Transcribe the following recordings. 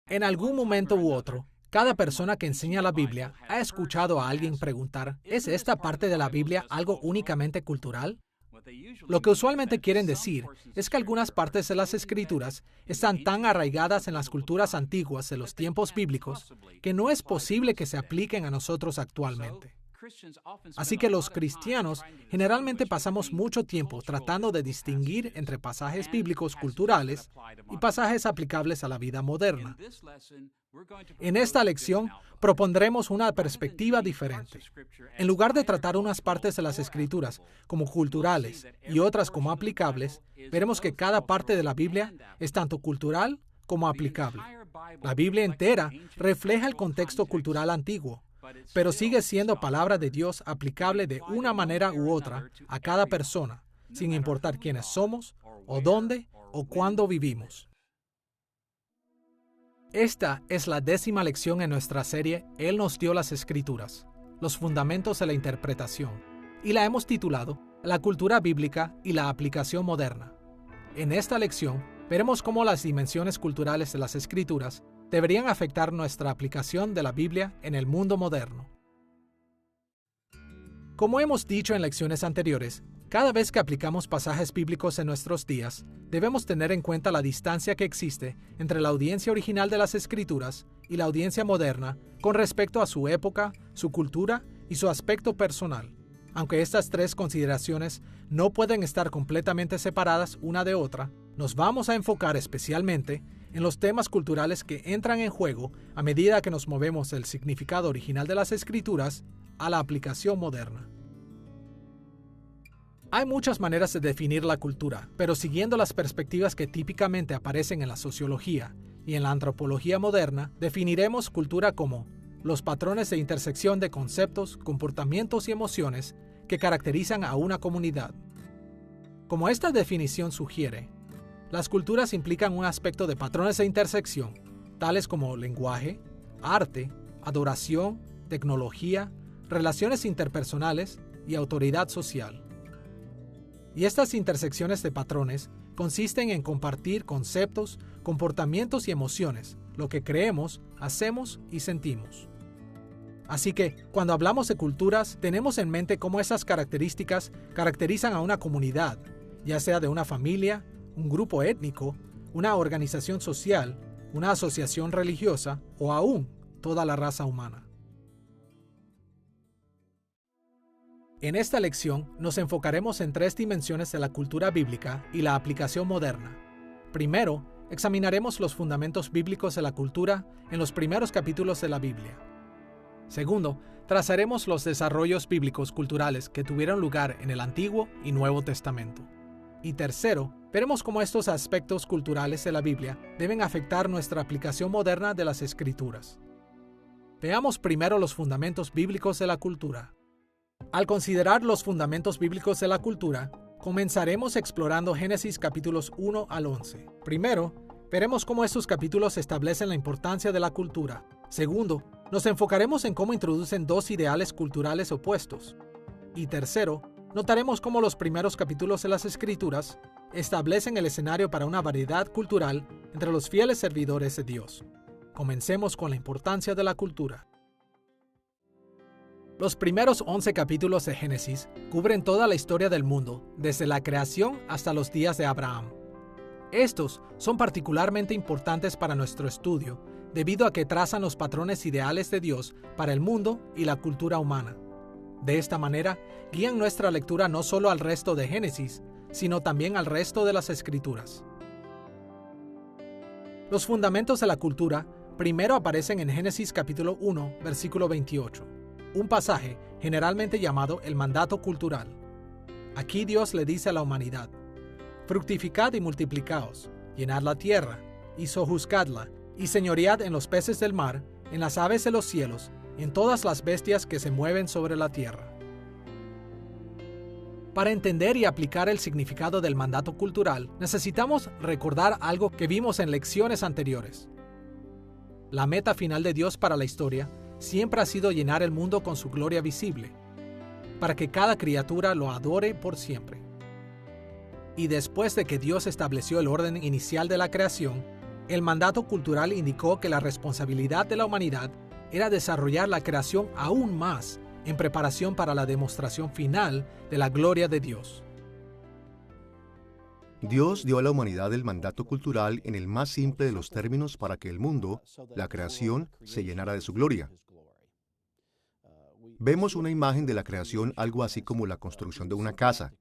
En algún momento u otro, cada persona que enseña la Biblia ha escuchado a alguien preguntar, ¿es esta parte de la Biblia algo únicamente cultural? Lo que usualmente quieren decir es que algunas partes de las Escrituras están tan arraigadas en las culturas antiguas de los tiempos bíblicos que no es posible que se apliquen a nosotros actualmente. Así que los cristianos generalmente pasamos mucho tiempo tratando de distinguir entre pasajes bíblicos culturales y pasajes aplicables a la vida moderna. En esta lección propondremos una perspectiva diferente. En lugar de tratar unas partes de las Escrituras como culturales y otras como aplicables, veremos que cada parte de la Biblia es tanto cultural como aplicable. La Biblia entera refleja el contexto cultural antiguo, pero sigue siendo palabra de Dios aplicable de una manera u otra a cada persona, sin importar quiénes somos, o dónde, o cuándo vivimos. Esta es la 10ª lección en nuestra serie Él nos dio las Escrituras, los fundamentos de la interpretación, y la hemos titulado La cultura bíblica y la aplicación moderna. En esta lección, veremos cómo las dimensiones culturales de las Escrituras deberían afectar nuestra aplicación de la Biblia en el mundo moderno. Como hemos dicho en lecciones anteriores, cada vez que aplicamos pasajes bíblicos en nuestros días, debemos tener en cuenta la distancia que existe entre la audiencia original de las Escrituras y la audiencia moderna con respecto a su época, su cultura y su aspecto personal. Aunque estas tres consideraciones no pueden estar completamente separadas una de otra, nos vamos a enfocar especialmente en los temas culturales que entran en juego a medida que nos movemos del significado original de las Escrituras a la aplicación moderna. Hay muchas maneras de definir la cultura, pero siguiendo las perspectivas que típicamente aparecen en la sociología y en la antropología moderna, definiremos cultura como los patrones de intersección de conceptos, comportamientos y emociones que caracterizan a una comunidad. Como esta definición sugiere, las culturas implican un aspecto de patrones de intersección, tales como lenguaje, arte, adoración, tecnología, relaciones interpersonales y autoridad social. Y estas intersecciones de patrones consisten en compartir conceptos, comportamientos y emociones, lo que creemos, hacemos y sentimos. Así que, cuando hablamos de culturas, tenemos en mente cómo esas características caracterizan a una comunidad, ya sea de una familia, un grupo étnico, una organización social, una asociación religiosa o aún toda la raza humana. En esta lección nos enfocaremos en 3 dimensiones de la cultura bíblica y la aplicación moderna. Primero, examinaremos los fundamentos bíblicos de la cultura en los primeros capítulos de la Biblia. Segundo, trazaremos los desarrollos bíblicos culturales que tuvieron lugar en el Antiguo y Nuevo Testamento. Y tercero, veremos cómo estos aspectos culturales de la Biblia deben afectar nuestra aplicación moderna de las Escrituras. Veamos primero los fundamentos bíblicos de la cultura. Al considerar los fundamentos bíblicos de la cultura, comenzaremos explorando Génesis capítulos 1 al 11. Primero, veremos cómo estos capítulos establecen la importancia de la cultura. Segundo, nos enfocaremos en cómo introducen 2 ideales culturales opuestos. Y tercero, notaremos cómo los primeros capítulos de las Escrituras establecen el escenario para una variedad cultural entre los fieles servidores de Dios. Comencemos con la importancia de la cultura. Los primeros 11 capítulos de Génesis cubren toda la historia del mundo, desde la creación hasta los días de Abraham. Estos son particularmente importantes para nuestro estudio, debido a que trazan los patrones ideales de Dios para el mundo y la cultura humana. De esta manera, guían nuestra lectura no solo al resto de Génesis, sino también al resto de las Escrituras. Los fundamentos de la cultura primero aparecen en Génesis capítulo 1, versículo 28. Un pasaje generalmente llamado el mandato cultural. Aquí Dios le dice a la humanidad: fructificad y multiplicaos, llenad la tierra, y sojuzgadla, y señoread en los peces del mar, en las aves de los cielos, en todas las bestias que se mueven sobre la tierra. Para entender y aplicar el significado del mandato cultural, necesitamos recordar algo que vimos en lecciones anteriores. La meta final de Dios para la historia siempre ha sido llenar el mundo con su gloria visible, para que cada criatura lo adore por siempre. Y después de que Dios estableció el orden inicial de la creación, El mandato cultural indicó que la responsabilidad de la humanidad era desarrollar la creación aún más en preparación para la demostración final de la gloria de Dios. Dios dio a la humanidad el mandato cultural en el más simple de los términos para que el mundo, la creación, se llenara de su gloria. Vemos una imagen de la creación algo así como la construcción de una casa,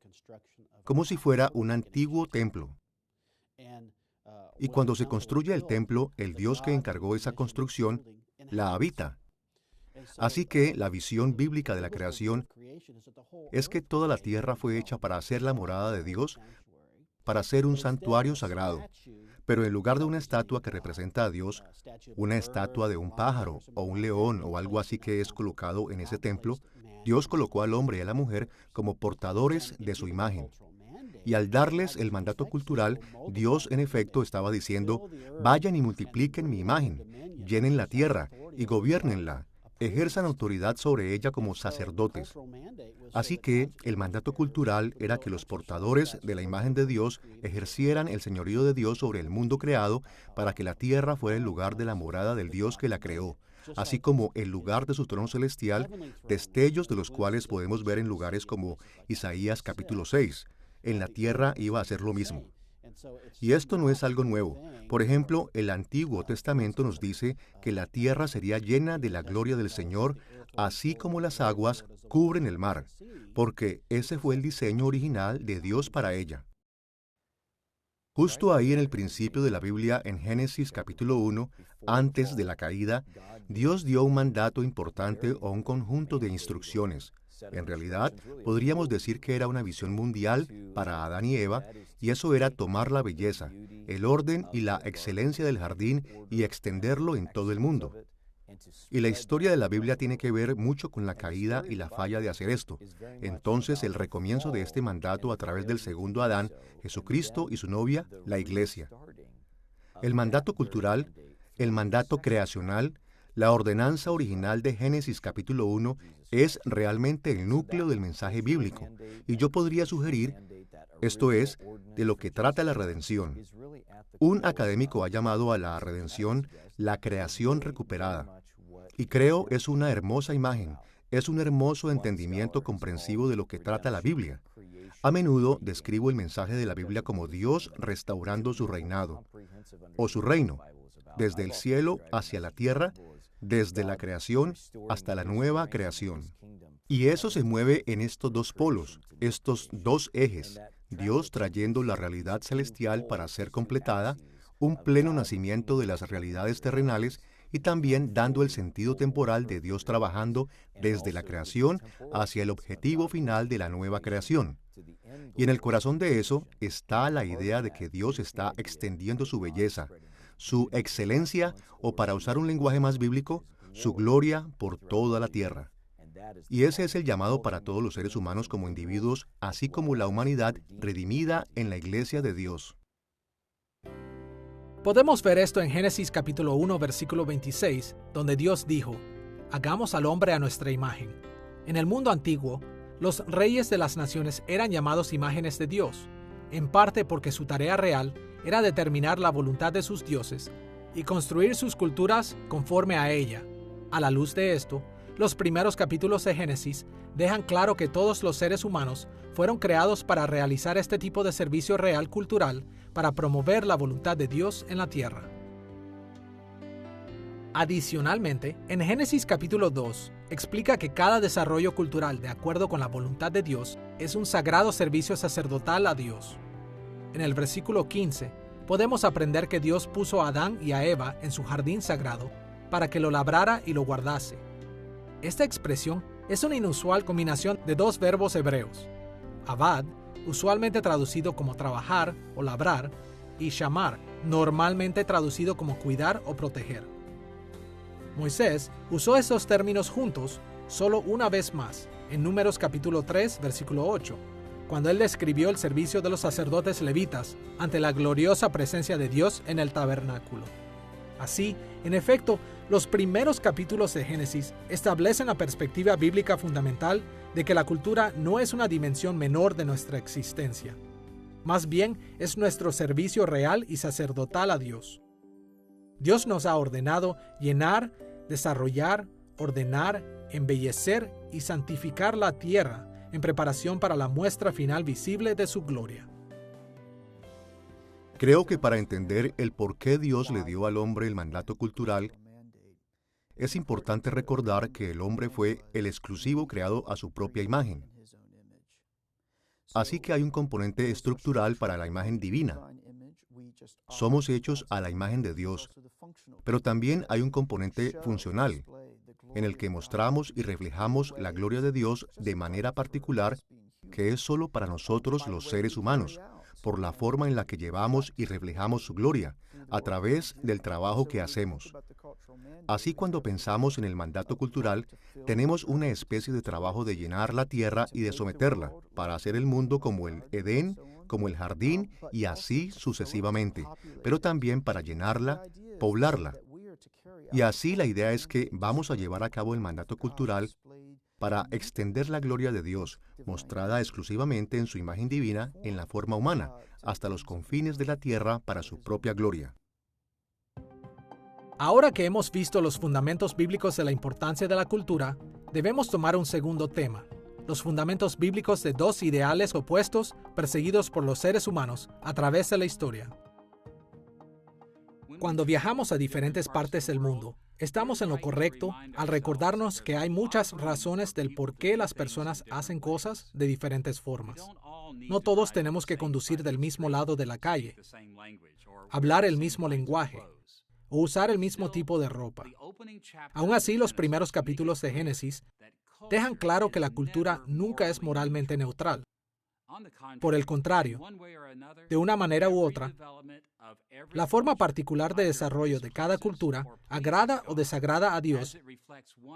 como si fuera un antiguo templo. Y cuando se construye el templo, el Dios que encargó esa construcción la habita. Así que la visión bíblica de la creación es que toda la tierra fue hecha para ser la morada de Dios, para ser un santuario sagrado. Pero en lugar de una estatua que representa a Dios, una estatua de un pájaro o un león o algo así que es colocado en ese templo, Dios colocó al hombre y a la mujer como portadores de su imagen. Y al darles el mandato cultural, Dios en efecto estaba diciendo, vayan y multipliquen mi imagen, llenen la tierra y gobiernenla, ejerzan autoridad sobre ella como sacerdotes. Así que el mandato cultural era que los portadores de la imagen de Dios ejercieran el señorío de Dios sobre el mundo creado para que la tierra fuera el lugar de la morada del Dios que la creó, así como el lugar de su trono celestial, destellos de los cuales podemos ver en lugares como Isaías capítulo 6. En la tierra iba a ser lo mismo. Y esto no es algo nuevo. Por ejemplo, el Antiguo Testamento nos dice que la tierra sería llena de la gloria del Señor, así como las aguas cubren el mar, porque ese fue el diseño original de Dios para ella. Justo ahí en el principio de la Biblia, en Génesis capítulo 1, antes de la caída, Dios dio un mandato importante o un conjunto de instrucciones. En realidad, podríamos decir que era una visión mundial para Adán y Eva, y eso era tomar la belleza, el orden y la excelencia del jardín y extenderlo en todo el mundo. Y la historia de la Biblia tiene que ver mucho con la caída y la falla de hacer esto. Entonces, el recomienzo de este mandato a través del segundo Adán, Jesucristo y su novia, la Iglesia. El mandato cultural, el mandato creacional, la ordenanza original de Génesis capítulo 1 es realmente el núcleo del mensaje bíblico, y yo podría sugerir, esto es, de lo que trata la redención. Un académico ha llamado a la redención la creación recuperada, y creo es una hermosa imagen, es un hermoso entendimiento comprensivo de lo que trata la Biblia. A menudo describo el mensaje de la Biblia como Dios restaurando su reinado, o su reino, desde el cielo hacia la tierra, desde la creación hasta la nueva creación. Y eso se mueve en estos dos polos, estos dos ejes, Dios trayendo la realidad celestial para ser completada, un pleno nacimiento de las realidades terrenales y también dando el sentido temporal de Dios trabajando desde la creación hacia el objetivo final de la nueva creación. Y en el corazón de eso está la idea de que Dios está extendiendo su belleza, su excelencia, o para usar un lenguaje más bíblico, su gloria por toda la tierra. Y ese es el llamado para todos los seres humanos como individuos, así como la humanidad redimida en la Iglesia de Dios. Podemos ver esto en Génesis capítulo 1, versículo 26, donde Dios dijo, «Hagamos al hombre a nuestra imagen». En el mundo antiguo, los reyes de las naciones eran llamados imágenes de Dios, en parte porque su tarea real era determinar la voluntad de sus dioses y construir sus culturas conforme a ella. A la luz de esto, los primeros capítulos de Génesis dejan claro que todos los seres humanos fueron creados para realizar este tipo de servicio real cultural para promover la voluntad de Dios en la tierra. Adicionalmente, en Génesis capítulo 2, explica que cada desarrollo cultural de acuerdo con la voluntad de Dios es un sagrado servicio sacerdotal a Dios. En el versículo 15, podemos aprender que Dios puso a Adán y a Eva en su jardín sagrado para que lo labrara y lo guardase. Esta expresión es una inusual combinación de dos verbos hebreos, abad, usualmente traducido como trabajar o labrar, y shamar, normalmente traducido como cuidar o proteger. Moisés usó estos términos juntos solo una vez más, en Números capítulo 3, versículo 8, cuando él describió el servicio de los sacerdotes levitas ante la gloriosa presencia de Dios en el tabernáculo. Así, en efecto, los primeros capítulos de Génesis establecen la perspectiva bíblica fundamental de que la cultura no es una dimensión menor de nuestra existencia. Más bien, es nuestro servicio real y sacerdotal a Dios. Dios nos ha ordenado llenar, desarrollar, ordenar, embellecer y santificar la tierra en preparación para la muestra final visible de su gloria. Creo que para entender el por qué Dios le dio al hombre el mandato cultural, es importante recordar que el hombre fue el exclusivo creado a su propia imagen. Así que hay un componente estructural para la imagen divina. Somos hechos a la imagen de Dios, pero también hay un componente funcional, en el que mostramos y reflejamos la gloria de Dios de manera particular, que es solo para nosotros los seres humanos, por la forma en la que llevamos y reflejamos su gloria, a través del trabajo que hacemos. Así, cuando pensamos en el mandato cultural, tenemos una especie de trabajo de llenar la tierra y de someterla, para hacer el mundo como el Edén, como el jardín, y así sucesivamente, pero también para llenarla, poblarla. Y así la idea es que vamos a llevar a cabo el mandato cultural para extender la gloria de Dios, mostrada exclusivamente en su imagen divina en la forma humana, hasta los confines de la tierra para su propia gloria. Ahora que hemos visto los fundamentos bíblicos de la importancia de la cultura, debemos tomar un segundo tema: los fundamentos bíblicos de dos ideales opuestos perseguidos por los seres humanos a través de la historia. Cuando viajamos a diferentes partes del mundo, estamos en lo correcto al recordarnos que hay muchas razones del por qué las personas hacen cosas de diferentes formas. No todos tenemos que conducir del mismo lado de la calle, hablar el mismo lenguaje o usar el mismo tipo de ropa. Aún así, los primeros capítulos de Génesis dejan claro que la cultura nunca es moralmente neutral. Por el contrario, de una manera u otra, la forma particular de desarrollo de cada cultura agrada o desagrada a Dios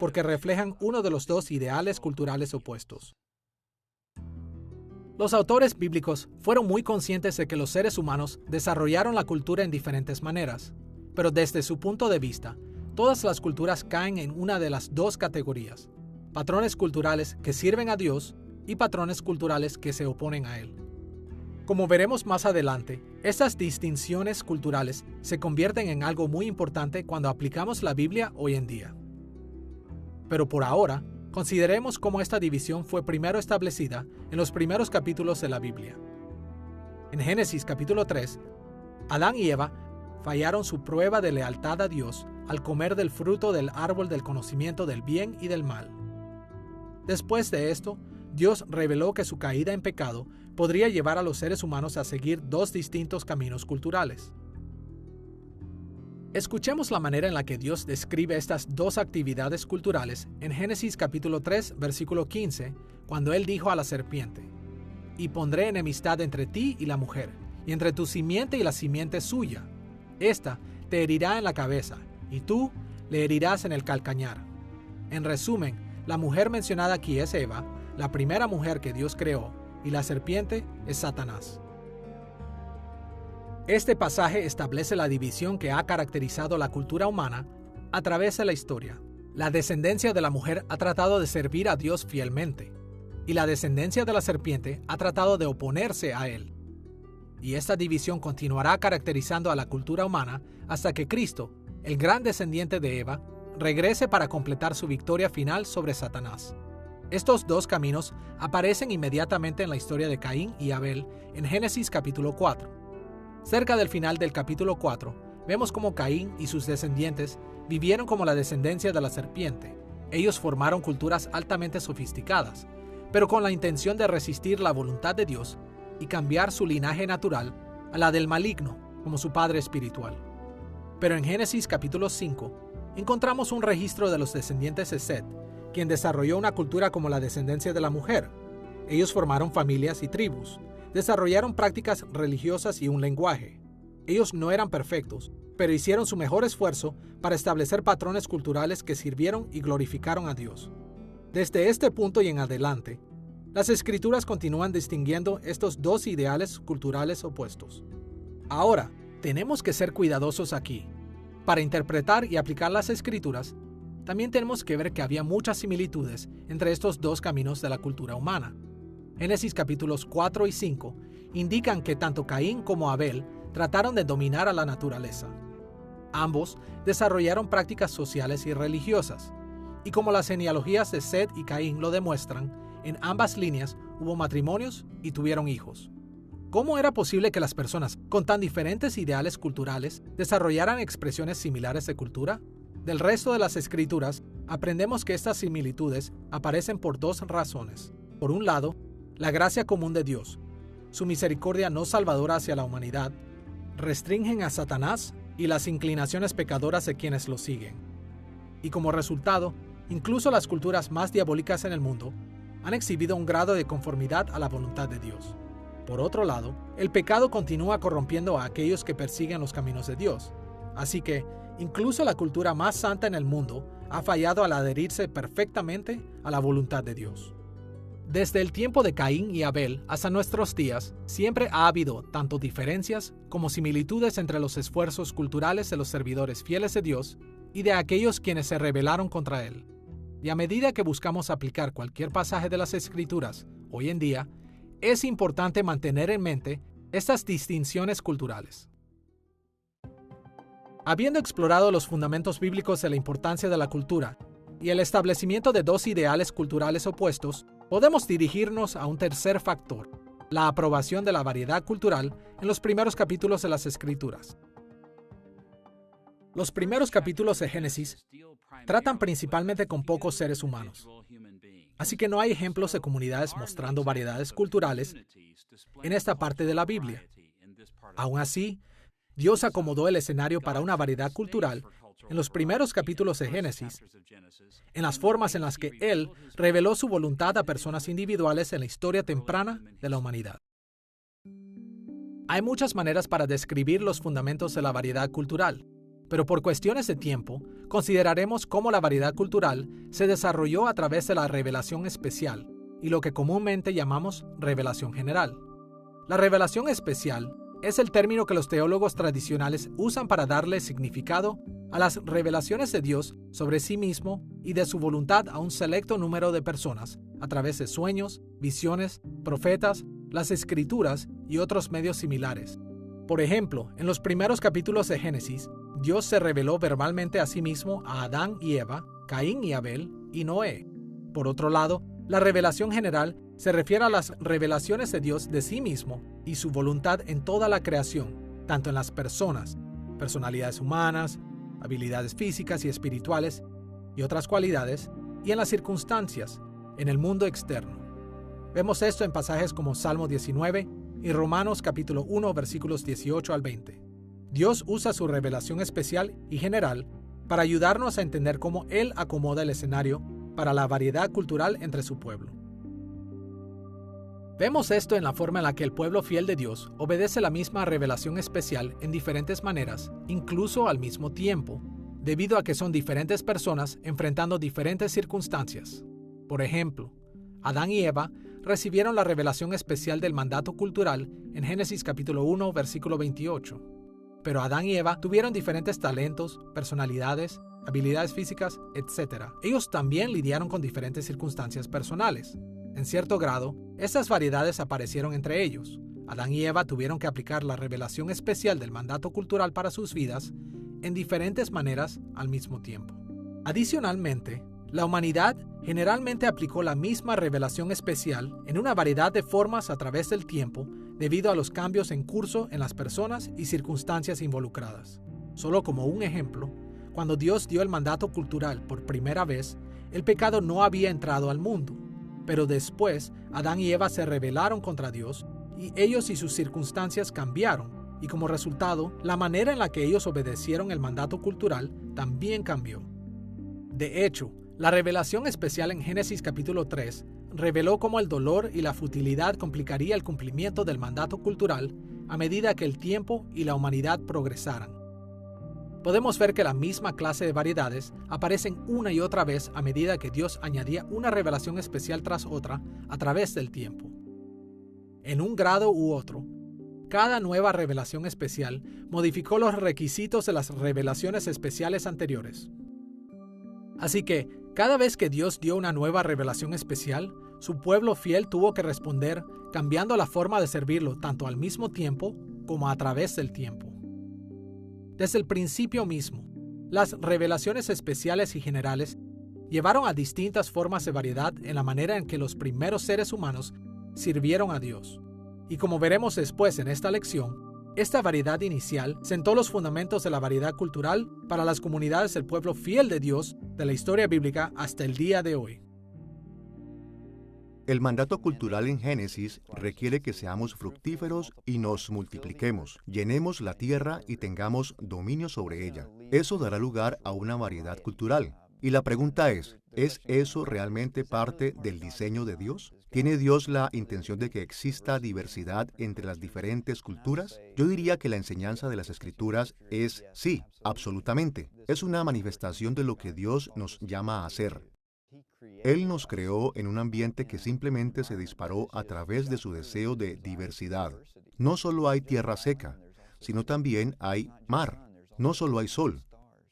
porque reflejan uno de los dos ideales culturales opuestos. Los autores bíblicos fueron muy conscientes de que los seres humanos desarrollaron la cultura en diferentes maneras, pero desde su punto de vista, todas las culturas caen en una de las dos categorías: patrones culturales que sirven a Dios y patrones culturales que se oponen a Él. Como veremos más adelante, estas distinciones culturales se convierten en algo muy importante cuando aplicamos la Biblia hoy en día. Pero por ahora, consideremos cómo esta división fue primero establecida en los primeros capítulos de la Biblia. En Génesis capítulo 3, Adán y Eva fallaron su prueba de lealtad a Dios al comer del fruto del árbol del conocimiento del bien y del mal. Después de esto, Dios reveló que su caída en pecado podría llevar a los seres humanos a seguir dos distintos caminos culturales. Escuchemos la manera en la que Dios describe estas dos actividades culturales en Génesis capítulo 3, versículo 15, cuando Él dijo a la serpiente: «Y pondré enemistad entre ti y la mujer, y entre tu simiente y la simiente suya. Esta te herirá en la cabeza, y tú le herirás en el calcañar». En resumen, la mujer mencionada aquí es Eva, la primera mujer que Dios creó, y la serpiente es Satanás. Este pasaje establece la división que ha caracterizado la cultura humana a través de la historia. La descendencia de la mujer ha tratado de servir a Dios fielmente, y la descendencia de la serpiente ha tratado de oponerse a Él. Y esta división continuará caracterizando a la cultura humana hasta que Cristo, el gran descendiente de Eva, regrese para completar su victoria final sobre Satanás. Estos dos caminos aparecen inmediatamente en la historia de Caín y Abel en Génesis capítulo 4. Cerca del final del capítulo 4, vemos cómo Caín y sus descendientes vivieron como la descendencia de la serpiente. Ellos formaron culturas altamente sofisticadas, pero con la intención de resistir la voluntad de Dios y cambiar su linaje natural a la del maligno, como su padre espiritual. Pero en Génesis capítulo 5, encontramos un registro de los descendientes de Set, quien desarrolló una cultura como la descendencia de la mujer. Ellos formaron familias y tribus, desarrollaron prácticas religiosas y un lenguaje. Ellos no eran perfectos, pero hicieron su mejor esfuerzo para establecer patrones culturales que sirvieron y glorificaron a Dios. Desde este punto y en adelante, las Escrituras continúan distinguiendo estos dos ideales culturales opuestos. Ahora, tenemos que ser cuidadosos aquí. Para interpretar y aplicar las Escrituras, también tenemos que ver que había muchas similitudes entre estos dos caminos de la cultura humana. Génesis capítulos 4 y 5 indican que tanto Caín como Abel trataron de dominar a la naturaleza. Ambos desarrollaron prácticas sociales y religiosas, y como las genealogías de Set y Caín lo demuestran, en ambas líneas hubo matrimonios y tuvieron hijos. ¿Cómo era posible que las personas con tan diferentes ideales culturales desarrollaran expresiones similares de cultura? Del resto de las escrituras, aprendemos que estas similitudes aparecen por dos razones. Por un lado, la gracia común de Dios, su misericordia no salvadora hacia la humanidad, restringen a Satanás y las inclinaciones pecadoras de quienes lo siguen. Y como resultado, incluso las culturas más diabólicas en el mundo han exhibido un grado de conformidad a la voluntad de Dios. Por otro lado, el pecado continúa corrompiendo a aquellos que persiguen los caminos de Dios. Así que, incluso la cultura más santa en el mundo ha fallado al adherirse perfectamente a la voluntad de Dios. Desde el tiempo de Caín y Abel hasta nuestros días, siempre ha habido tanto diferencias como similitudes entre los esfuerzos culturales de los servidores fieles de Dios y de aquellos quienes se rebelaron contra Él. Y a medida que buscamos aplicar cualquier pasaje de las Escrituras hoy en día, es importante mantener en mente estas distinciones culturales. Habiendo explorado los fundamentos bíblicos de la importancia de la cultura y el establecimiento de dos ideales culturales opuestos, podemos dirigirnos a un tercer factor, la aprobación de la variedad cultural en los primeros capítulos de las Escrituras. Los primeros capítulos de Génesis tratan principalmente con pocos seres humanos, así que no hay ejemplos de comunidades mostrando variedades culturales en esta parte de la Biblia. Aún así, Dios acomodó el escenario para una variedad cultural en los primeros capítulos de Génesis, en las formas en las que Él reveló su voluntad a personas individuales en la historia temprana de la humanidad. Hay muchas maneras para describir los fundamentos de la variedad cultural, pero por cuestiones de tiempo, consideraremos cómo la variedad cultural se desarrolló a través de la revelación especial y lo que comúnmente llamamos revelación general. La revelación especial es el término que los teólogos tradicionales usan para darle significado a las revelaciones de Dios sobre sí mismo y de su voluntad a un selecto número de personas a través de sueños, visiones, profetas, las escrituras y otros medios similares. Por ejemplo, en los primeros capítulos de Génesis, Dios se reveló verbalmente a sí mismo a Adán y Eva, Caín y Abel y Noé. Por otro lado, la revelación general se refiere a las revelaciones de Dios de sí mismo y su voluntad en toda la creación, tanto en las personas, personalidades humanas, habilidades físicas y espirituales y otras cualidades, y en las circunstancias, en el mundo externo. Vemos esto en pasajes como Salmo 19 y Romanos capítulo 1 versículos 18 al 20. Dios usa su revelación especial y general para ayudarnos a entender cómo Él acomoda el escenario para la variedad cultural entre su pueblo. Vemos esto en la forma en la que el pueblo fiel de Dios obedece la misma revelación especial en diferentes maneras, incluso al mismo tiempo, debido a que son diferentes personas enfrentando diferentes circunstancias. Por ejemplo, Adán y Eva recibieron la revelación especial del mandato cultural en Génesis capítulo 1, versículo 28. Pero Adán y Eva tuvieron diferentes talentos, personalidades, habilidades físicas, etc. Ellos también lidiaron con diferentes circunstancias personales. En cierto grado, estas variedades aparecieron entre ellos. Adán y Eva tuvieron que aplicar la revelación especial del mandato cultural para sus vidas en diferentes maneras al mismo tiempo. Adicionalmente, la humanidad generalmente aplicó la misma revelación especial en una variedad de formas a través del tiempo debido a los cambios en curso en las personas y circunstancias involucradas. Solo como un ejemplo, cuando Dios dio el mandato cultural por primera vez, el pecado no había entrado al mundo, pero después Adán y Eva se rebelaron contra Dios y ellos y sus circunstancias cambiaron, y como resultado, la manera en la que ellos obedecieron el mandato cultural también cambió. De hecho, la revelación especial en Génesis capítulo 3 reveló cómo el dolor y la futilidad complicaría el cumplimiento del mandato cultural a medida que el tiempo y la humanidad progresaran. Podemos ver que la misma clase de variedades aparecen una y otra vez a medida que Dios añadía una revelación especial tras otra a través del tiempo. En un grado u otro, cada nueva revelación especial modificó los requisitos de las revelaciones especiales anteriores. Así que, cada vez que Dios dio una nueva revelación especial, su pueblo fiel tuvo que responder cambiando la forma de servirlo tanto al mismo tiempo como a través del tiempo. Desde el principio mismo, las revelaciones especiales y generales llevaron a distintas formas de variedad en la manera en que los primeros seres humanos sirvieron a Dios. Y como veremos después en esta lección, esta variedad inicial sentó los fundamentos de la variedad cultural para las comunidades del pueblo fiel de Dios de la historia bíblica hasta el día de hoy. El mandato cultural en Génesis requiere que seamos fructíferos y nos multipliquemos, llenemos la tierra y tengamos dominio sobre ella. Eso dará lugar a una variedad cultural. Y la pregunta ¿es eso realmente parte del diseño de Dios? ¿Tiene Dios la intención de que exista diversidad entre las diferentes culturas? Yo diría que la enseñanza de las Escrituras es sí, absolutamente. Es una manifestación de lo que Dios nos llama a hacer. Él nos creó en un ambiente que simplemente se disparó a través de su deseo de diversidad. No solo hay tierra seca, sino también hay mar. No solo hay sol,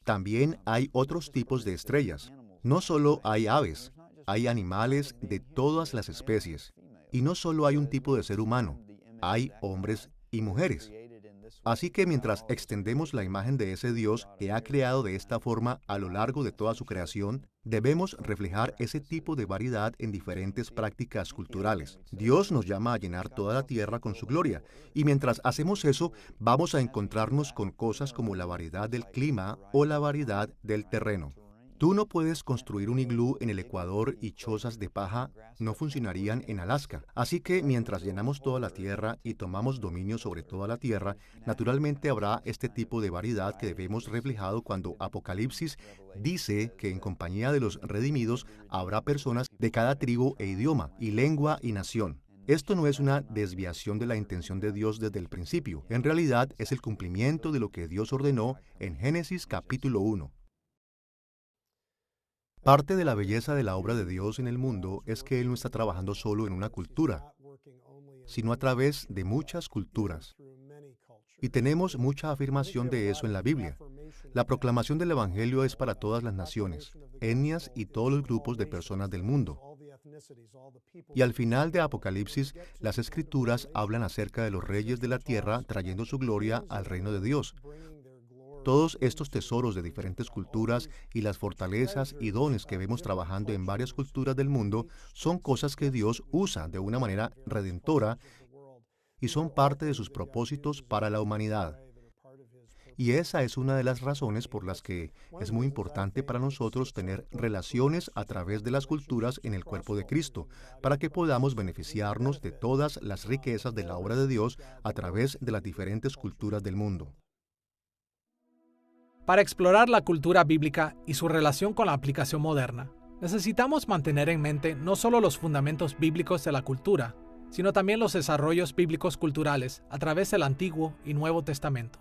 también hay otros tipos de estrellas. No solo hay aves, hay animales de todas las especies. Y no solo hay un tipo de ser humano, hay hombres y mujeres. Así que mientras extendemos la imagen de ese Dios que ha creado de esta forma a lo largo de toda su creación, debemos reflejar ese tipo de variedad en diferentes prácticas culturales. Dios nos llama a llenar toda la tierra con su gloria, y mientras hacemos eso, vamos a encontrarnos con cosas como la variedad del clima o la variedad del terreno. Tú no puedes construir un iglú en el Ecuador y chozas de paja no funcionarían en Alaska. Así que mientras llenamos toda la tierra y tomamos dominio sobre toda la tierra, naturalmente habrá este tipo de variedad que vemos reflejado cuando Apocalipsis dice que en compañía de los redimidos habrá personas de cada tribu e idioma, y lengua y nación. Esto no es una desviación de la intención de Dios desde el principio. En realidad es el cumplimiento de lo que Dios ordenó en Génesis capítulo 1. Parte de la belleza de la obra de Dios en el mundo es que Él no está trabajando solo en una cultura, sino a través de muchas culturas. Y tenemos mucha afirmación de eso en la Biblia. La proclamación del Evangelio es para todas las naciones, etnias y todos los grupos de personas del mundo. Y al final de Apocalipsis, las Escrituras hablan acerca de los reyes de la tierra trayendo su gloria al reino de Dios. Todos estos tesoros de diferentes culturas y las fortalezas y dones que vemos trabajando en varias culturas del mundo son cosas que Dios usa de una manera redentora y son parte de sus propósitos para la humanidad. Y esa es una de las razones por las que es muy importante para nosotros tener relaciones a través de las culturas en el cuerpo de Cristo, para que podamos beneficiarnos de todas las riquezas de la obra de Dios a través de las diferentes culturas del mundo. Para explorar la cultura bíblica y su relación con la aplicación moderna, necesitamos mantener en mente no solo los fundamentos bíblicos de la cultura, sino también los desarrollos bíblicos culturales a través del Antiguo y Nuevo Testamento.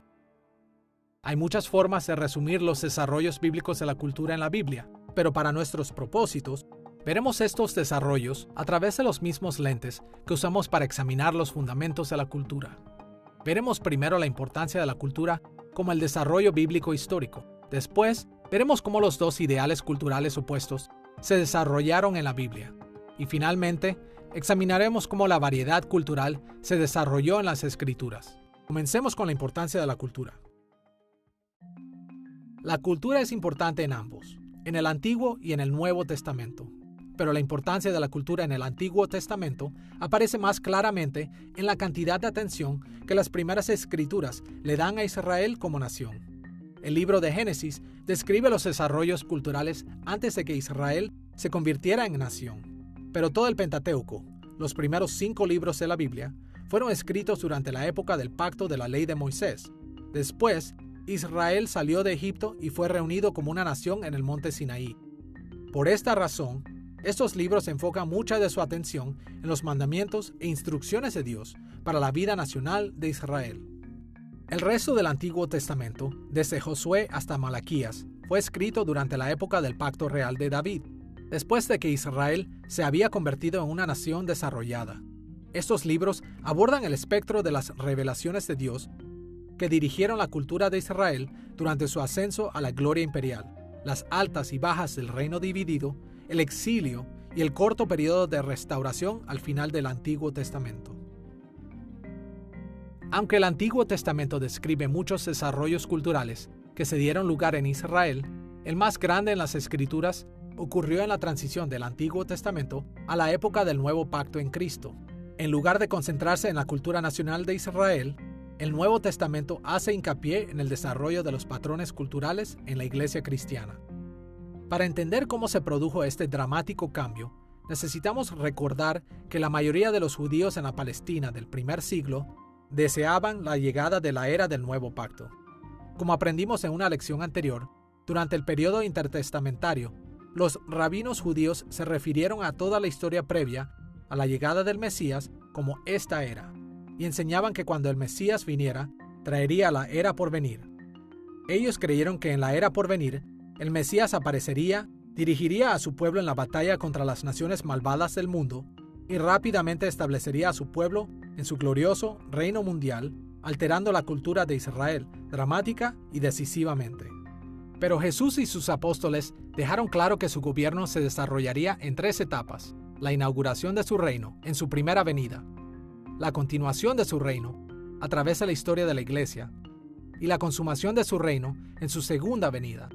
Hay muchas formas de resumir los desarrollos bíblicos de la cultura en la Biblia, pero para nuestros propósitos, veremos estos desarrollos a través de los mismos lentes que usamos para examinar los fundamentos de la cultura. Veremos primero la importancia de la cultura como el desarrollo bíblico histórico. Después, veremos cómo los dos ideales culturales opuestos se desarrollaron en la Biblia. Y finalmente, examinaremos cómo la variedad cultural se desarrolló en las Escrituras. Comencemos con la importancia de la cultura. La cultura es importante en ambos, en el Antiguo y en el Nuevo Testamento. Pero la importancia de la cultura en el Antiguo Testamento aparece más claramente en la cantidad de atención que las primeras escrituras le dan a Israel como nación. El libro de Génesis describe los desarrollos culturales antes de que Israel se convirtiera en nación. Pero todo el Pentateuco, los primeros 5 libros de la Biblia, fueron escritos durante la época del pacto de la ley de Moisés. Después, Israel salió de Egipto y fue reunido como una nación en el monte Sinaí. Por esta razón, estos libros enfocan mucha de su atención en los mandamientos e instrucciones de Dios para la vida nacional de Israel. El resto del Antiguo Testamento, desde Josué hasta Malaquías, fue escrito durante la época del Pacto Real de David, después de que Israel se había convertido en una nación desarrollada. Estos libros abordan el espectro de las revelaciones de Dios que dirigieron la cultura de Israel durante su ascenso a la gloria imperial, las altas y bajas del reino dividido, el exilio y el corto periodo de restauración al final del Antiguo Testamento. Aunque el Antiguo Testamento describe muchos desarrollos culturales que se dieron lugar en Israel, el más grande en las Escrituras ocurrió en la transición del Antiguo Testamento a la época del Nuevo Pacto en Cristo. En lugar de concentrarse en la cultura nacional de Israel, el Nuevo Testamento hace hincapié en el desarrollo de los patrones culturales en la iglesia cristiana. Para entender cómo se produjo este dramático cambio, necesitamos recordar que la mayoría de los judíos en la Palestina del primer siglo deseaban la llegada de la era del Nuevo Pacto. Como aprendimos en una lección anterior, durante el periodo intertestamentario, los rabinos judíos se refirieron a toda la historia previa a la llegada del Mesías como esta era, y enseñaban que cuando el Mesías viniera, traería la era por venir. Ellos creyeron que en la era por venir, el Mesías aparecería, dirigiría a su pueblo en la batalla contra las naciones malvadas del mundo y rápidamente establecería a su pueblo en su glorioso reino mundial, alterando la cultura de Israel dramática y decisivamente. Pero Jesús y sus apóstoles dejaron claro que su gobierno se desarrollaría en 3 etapas: la inauguración de su reino en su primera venida, la continuación de su reino a través de la historia de la iglesia y la consumación de su reino en su segunda venida.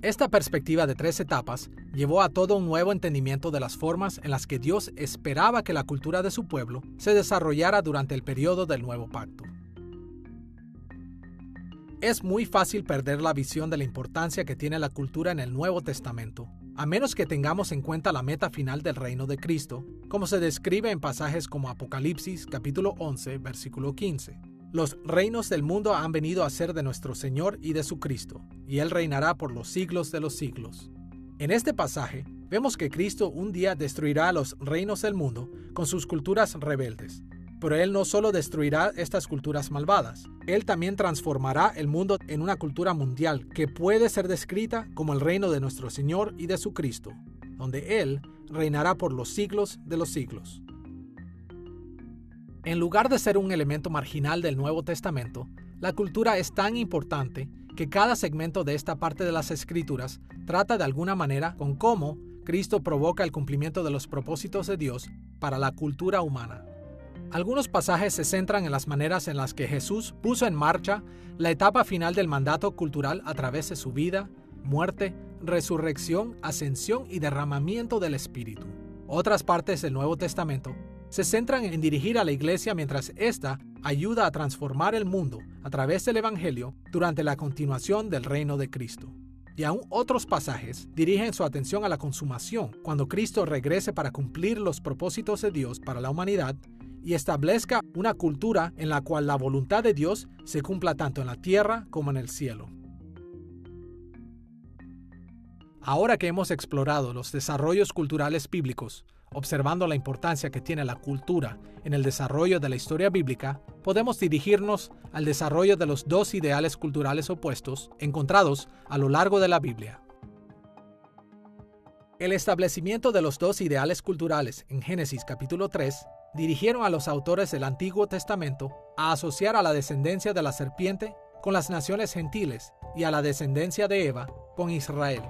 Esta perspectiva de 3 etapas llevó a todo un nuevo entendimiento de las formas en las que Dios esperaba que la cultura de su pueblo se desarrollara durante el periodo del Nuevo Pacto. Es muy fácil perder la visión de la importancia que tiene la cultura en el Nuevo Testamento, a menos que tengamos en cuenta la meta final del reino de Cristo, como se describe en pasajes como Apocalipsis capítulo 11, versículo 15. Los reinos del mundo han venido a ser de nuestro Señor y de su Cristo, y Él reinará por los siglos de los siglos. En este pasaje, vemos que Cristo un día destruirá a los reinos del mundo con sus culturas rebeldes. Pero Él no solo destruirá estas culturas malvadas, Él también transformará el mundo en una cultura mundial que puede ser descrita como el reino de nuestro Señor y de su Cristo, donde Él reinará por los siglos de los siglos. En lugar de ser un elemento marginal del Nuevo Testamento, la cultura es tan importante que cada segmento de esta parte de las Escrituras trata de alguna manera con cómo Cristo provoca el cumplimiento de los propósitos de Dios para la cultura humana. Algunos pasajes se centran en las maneras en las que Jesús puso en marcha la etapa final del mandato cultural a través de su vida, muerte, resurrección, ascensión y derramamiento del Espíritu. Otras partes del Nuevo Testamento se centran en dirigir a la iglesia mientras ésta ayuda a transformar el mundo a través del Evangelio durante la continuación del reino de Cristo. Y aún otros pasajes dirigen su atención a la consumación, cuando Cristo regrese para cumplir los propósitos de Dios para la humanidad y establezca una cultura en la cual la voluntad de Dios se cumpla tanto en la tierra como en el cielo. Ahora que hemos explorado los desarrollos culturales bíblicos, observando la importancia que tiene la cultura en el desarrollo de la historia bíblica, podemos dirigirnos al desarrollo de los 2 ideales culturales opuestos encontrados a lo largo de la Biblia. El establecimiento de los 2 ideales culturales en Génesis capítulo 3 dirigieron a los autores del Antiguo Testamento a asociar a la descendencia de la serpiente con las naciones gentiles y a la descendencia de Eva con Israel.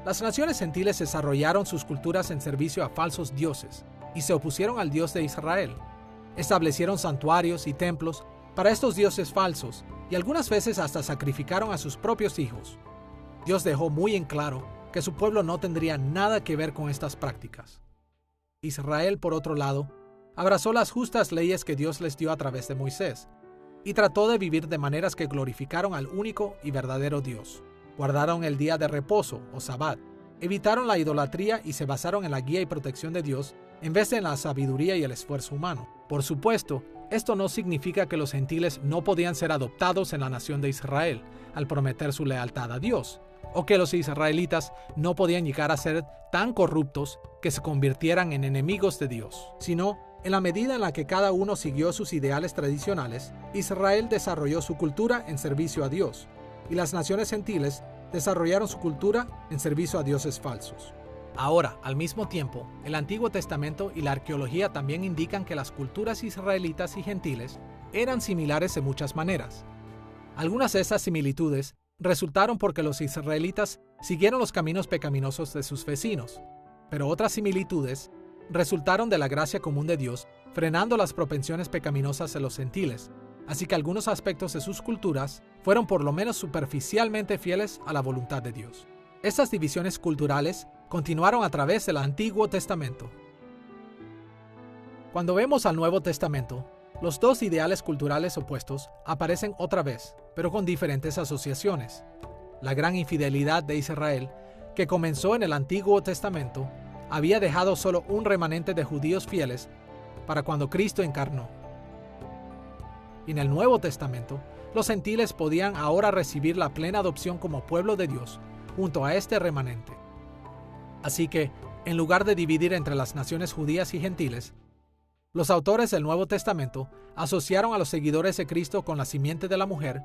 Las naciones gentiles desarrollaron sus culturas en servicio a falsos dioses y se opusieron al Dios de Israel. Establecieron santuarios y templos para estos dioses falsos y algunas veces hasta sacrificaron a sus propios hijos. Dios dejó muy en claro que su pueblo no tendría nada que ver con estas prácticas. Israel, por otro lado, abrazó las justas leyes que Dios les dio a través de Moisés y trató de vivir de maneras que glorificaron al único y verdadero Dios. Guardaron el día de reposo o Sabbat, evitaron la idolatría y se basaron en la guía y protección de Dios en vez de en la sabiduría y el esfuerzo humano. Por supuesto, esto no significa que los gentiles no podían ser adoptados en la nación de Israel al prometer su lealtad a Dios, o que los israelitas no podían llegar a ser tan corruptos que se convirtieran en enemigos de Dios, sino en la medida en la que cada uno siguió sus ideales tradicionales, Israel desarrolló su cultura en servicio a Dios, y las naciones gentiles desarrollaron su cultura en servicio a dioses falsos. Ahora, al mismo tiempo, el Antiguo Testamento y la arqueología también indican que las culturas israelitas y gentiles eran similares en muchas maneras. Algunas de esas similitudes resultaron porque los israelitas siguieron los caminos pecaminosos de sus vecinos, pero otras similitudes resultaron de la gracia común de Dios, frenando las propensiones pecaminosas de los gentiles, así que algunos aspectos de sus culturas fueron por lo menos superficialmente fieles a la voluntad de Dios. Estas divisiones culturales continuaron a través del Antiguo Testamento. Cuando vemos al Nuevo Testamento, los dos ideales culturales opuestos aparecen otra vez, pero con diferentes asociaciones. La gran infidelidad de Israel, que comenzó en el Antiguo Testamento, había dejado solo un remanente de judíos fieles para cuando Cristo encarnó. Y en el Nuevo Testamento, los gentiles podían ahora recibir la plena adopción como pueblo de Dios, junto a este remanente. Así que, en lugar de dividir entre las naciones judías y gentiles, los autores del Nuevo Testamento asociaron a los seguidores de Cristo con la simiente de la mujer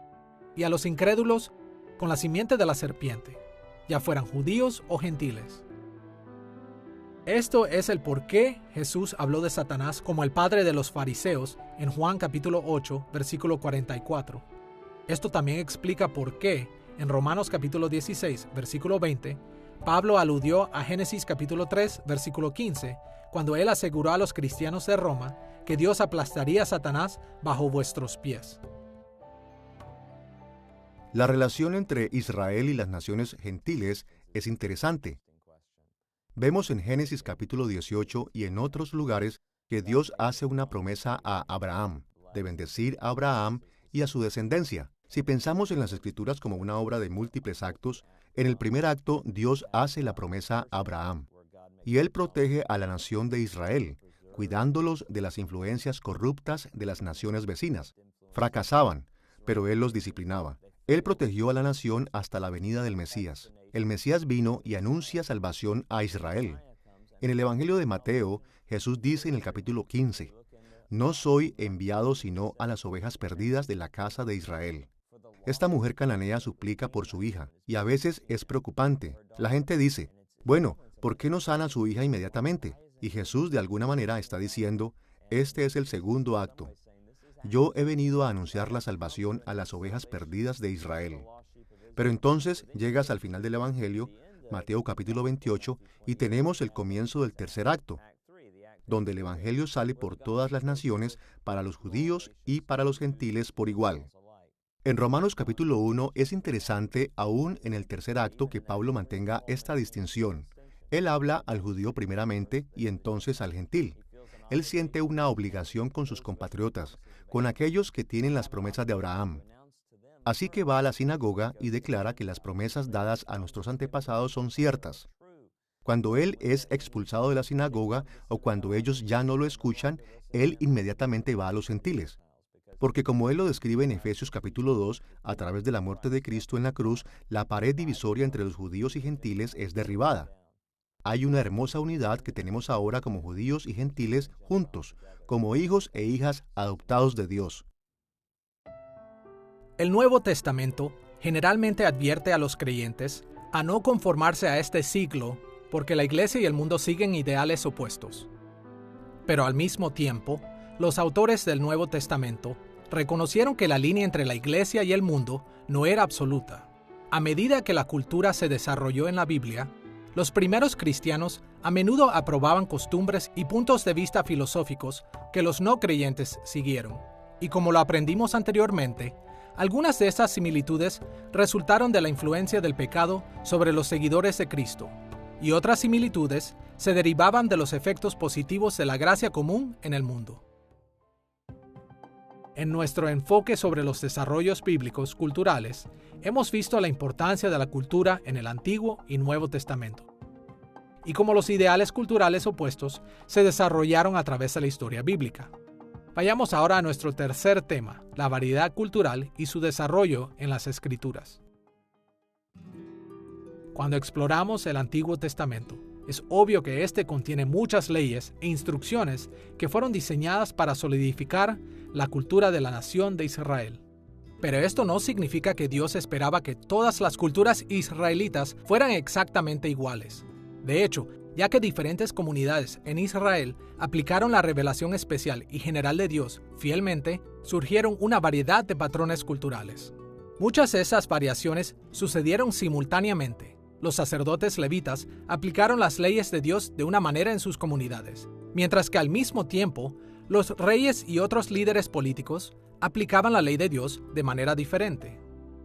y a los incrédulos con la simiente de la serpiente, ya fueran judíos o gentiles. Esto es el por qué Jesús habló de Satanás como el padre de los fariseos en Juan capítulo 8, versículo 44. Esto también explica por qué en Romanos capítulo 16, versículo 20, Pablo aludió a Génesis capítulo 3, versículo 15, cuando él aseguró a los cristianos de Roma que Dios aplastaría a Satanás bajo vuestros pies. La relación entre Israel y las naciones gentiles es interesante. Vemos en Génesis capítulo 18 y en otros lugares que Dios hace una promesa a Abraham, de bendecir a Abraham y a su descendencia. Si pensamos en las Escrituras como una obra de múltiples actos, en el primer acto Dios hace la promesa a Abraham, y Él protege a la nación de Israel, cuidándolos de las influencias corruptas de las naciones vecinas. Fracasaban, pero Él los disciplinaba. Él protegió a la nación hasta la venida del Mesías. El Mesías vino y anuncia salvación a Israel. En el Evangelio de Mateo, Jesús dice en el capítulo 15, «No soy enviado sino a las ovejas perdidas de la casa de Israel». Esta mujer cananea suplica por su hija, y a veces es preocupante. La gente dice, bueno, ¿por qué no sana a su hija inmediatamente? Y Jesús de alguna manera está diciendo, este es el segundo acto. Yo he venido a anunciar la salvación a las ovejas perdidas de Israel. Pero entonces llegas al final del Evangelio, Mateo capítulo 28, y tenemos el comienzo del tercer acto, donde el Evangelio sale por todas las naciones, para los judíos y para los gentiles por igual. En Romanos capítulo 1 es interesante aún en el tercer acto que Pablo mantenga esta distinción. Él habla al judío primeramente y entonces al gentil. Él siente una obligación con sus compatriotas, con aquellos que tienen las promesas de Abraham. Así que va a la sinagoga y declara que las promesas dadas a nuestros antepasados son ciertas. Cuando él es expulsado de la sinagoga o cuando ellos ya no lo escuchan, él inmediatamente va a los gentiles. Porque como él lo describe en Efesios capítulo 2, a través de la muerte de Cristo en la cruz, la pared divisoria entre los judíos y gentiles es derribada. Hay una hermosa unidad que tenemos ahora como judíos y gentiles juntos, como hijos e hijas adoptados de Dios. El Nuevo Testamento generalmente advierte a los creyentes a no conformarse a este siglo, porque la Iglesia y el mundo siguen ideales opuestos. Pero al mismo tiempo, los autores del Nuevo Testamento reconocieron que la línea entre la Iglesia y el mundo no era absoluta. A medida que la cultura se desarrolló en la Biblia, los primeros cristianos a menudo aprobaban costumbres y puntos de vista filosóficos que los no creyentes siguieron. Y como lo aprendimos anteriormente, algunas de estas similitudes resultaron de la influencia del pecado sobre los seguidores de Cristo, y otras similitudes se derivaban de los efectos positivos de la gracia común en el mundo. En nuestro enfoque sobre los desarrollos bíblicos culturales, hemos visto la importancia de la cultura en el Antiguo y Nuevo Testamento, y cómo los ideales culturales opuestos se desarrollaron a través de la historia bíblica. Vayamos ahora a nuestro tercer tema, la variedad cultural y su desarrollo en las Escrituras. Cuando exploramos el Antiguo Testamento, es obvio que este contiene muchas leyes e instrucciones que fueron diseñadas para solidificar la cultura de la nación de Israel. Pero esto no significa que Dios esperaba que todas las culturas israelitas fueran exactamente iguales. De hecho, ya que diferentes comunidades en Israel aplicaron la revelación especial y general de Dios fielmente, surgieron una variedad de patrones culturales. Muchas de esas variaciones sucedieron simultáneamente. Los sacerdotes levitas aplicaron las leyes de Dios de una manera en sus comunidades, mientras que al mismo tiempo, los reyes y otros líderes políticos aplicaban la ley de Dios de manera diferente.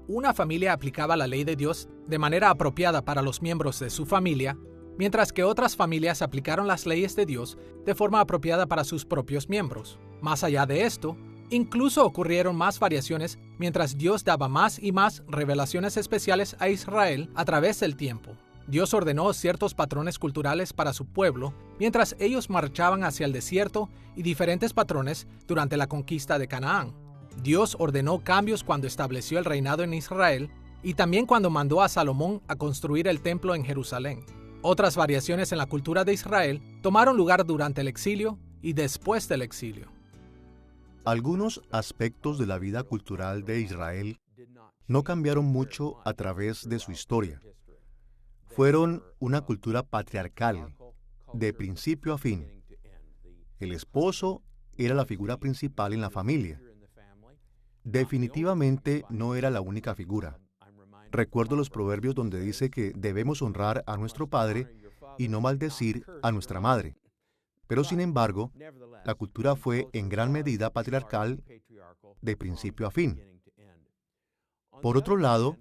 Una familia aplicaba la ley de Dios de manera apropiada para los miembros de su familia, mientras que otras familias aplicaron las leyes de Dios de forma apropiada para sus propios miembros. Más allá de esto, incluso ocurrieron más variaciones mientras Dios daba más y más revelaciones especiales a Israel a través del tiempo. Dios ordenó ciertos patrones culturales para su pueblo mientras ellos marchaban hacia el desierto y diferentes patrones durante la conquista de Canaán. Dios ordenó cambios cuando estableció el reinado en Israel y también cuando mandó a Salomón a construir el templo en Jerusalén. Otras variaciones en la cultura de Israel tomaron lugar durante el exilio y después del exilio. Algunos aspectos de la vida cultural de Israel no cambiaron mucho a través de su historia. Fueron una cultura patriarcal, de principio a fin. El esposo era la figura principal en la familia. Definitivamente no era la única figura. Recuerdo los proverbios donde dice que debemos honrar a nuestro padre y no maldecir a nuestra madre. Pero sin embargo, la cultura fue en gran medida patriarcal de principio a fin. Por otro lado,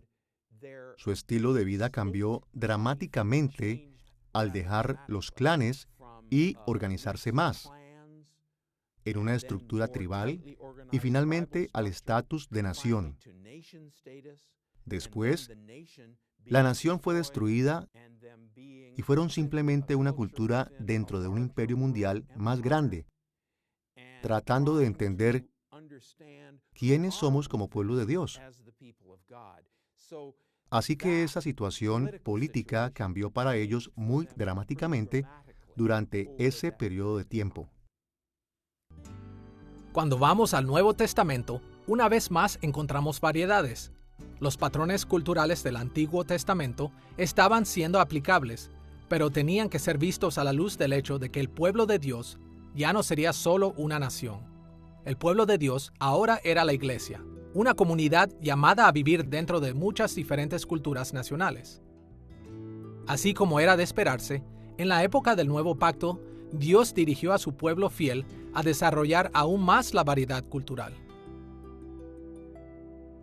su estilo de vida cambió dramáticamente al dejar los clanes y organizarse más en una estructura tribal y finalmente al estatus de nación. Después, la nación fue destruida y fueron simplemente una cultura dentro de un imperio mundial más grande, tratando de entender quiénes somos como pueblo de Dios. Así que esa situación política cambió para ellos muy dramáticamente durante ese periodo de tiempo. Cuando vamos al Nuevo Testamento, una vez más encontramos variedades. Los patrones culturales del Antiguo Testamento estaban siendo aplicables, pero tenían que ser vistos a la luz del hecho de que el pueblo de Dios ya no sería solo una nación. El pueblo de Dios ahora era la iglesia, una comunidad llamada a vivir dentro de muchas diferentes culturas nacionales. Así como era de esperarse, en la época del Nuevo Pacto, Dios dirigió a su pueblo fiel a desarrollar aún más la variedad cultural.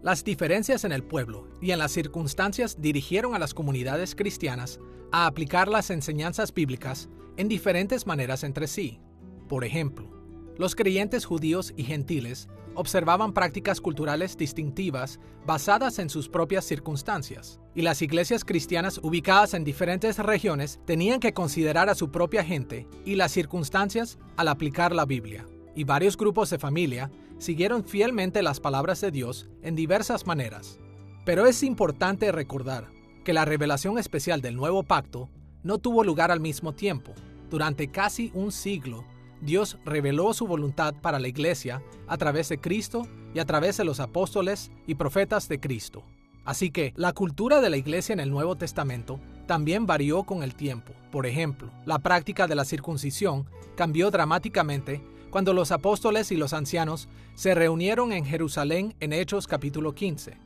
Las diferencias en el pueblo y en las circunstancias dirigieron a las comunidades cristianas a aplicar las enseñanzas bíblicas en diferentes maneras entre sí. Por ejemplo, los creyentes judíos y gentiles observaban prácticas culturales distintivas basadas en sus propias circunstancias, y las iglesias cristianas ubicadas en diferentes regiones tenían que considerar a su propia gente y las circunstancias al aplicar la Biblia. Y varios grupos de familia siguieron fielmente las palabras de Dios en diversas maneras. Pero es importante recordar que la revelación especial del Nuevo Pacto no tuvo lugar al mismo tiempo. Durante casi un siglo, Dios reveló su voluntad para la iglesia a través de Cristo y a través de los apóstoles y profetas de Cristo. Así que la cultura de la iglesia en el Nuevo Testamento también varió con el tiempo. Por ejemplo, la práctica de la circuncisión cambió dramáticamente cuando los apóstoles y los ancianos se reunieron en Jerusalén en Hechos capítulo 15.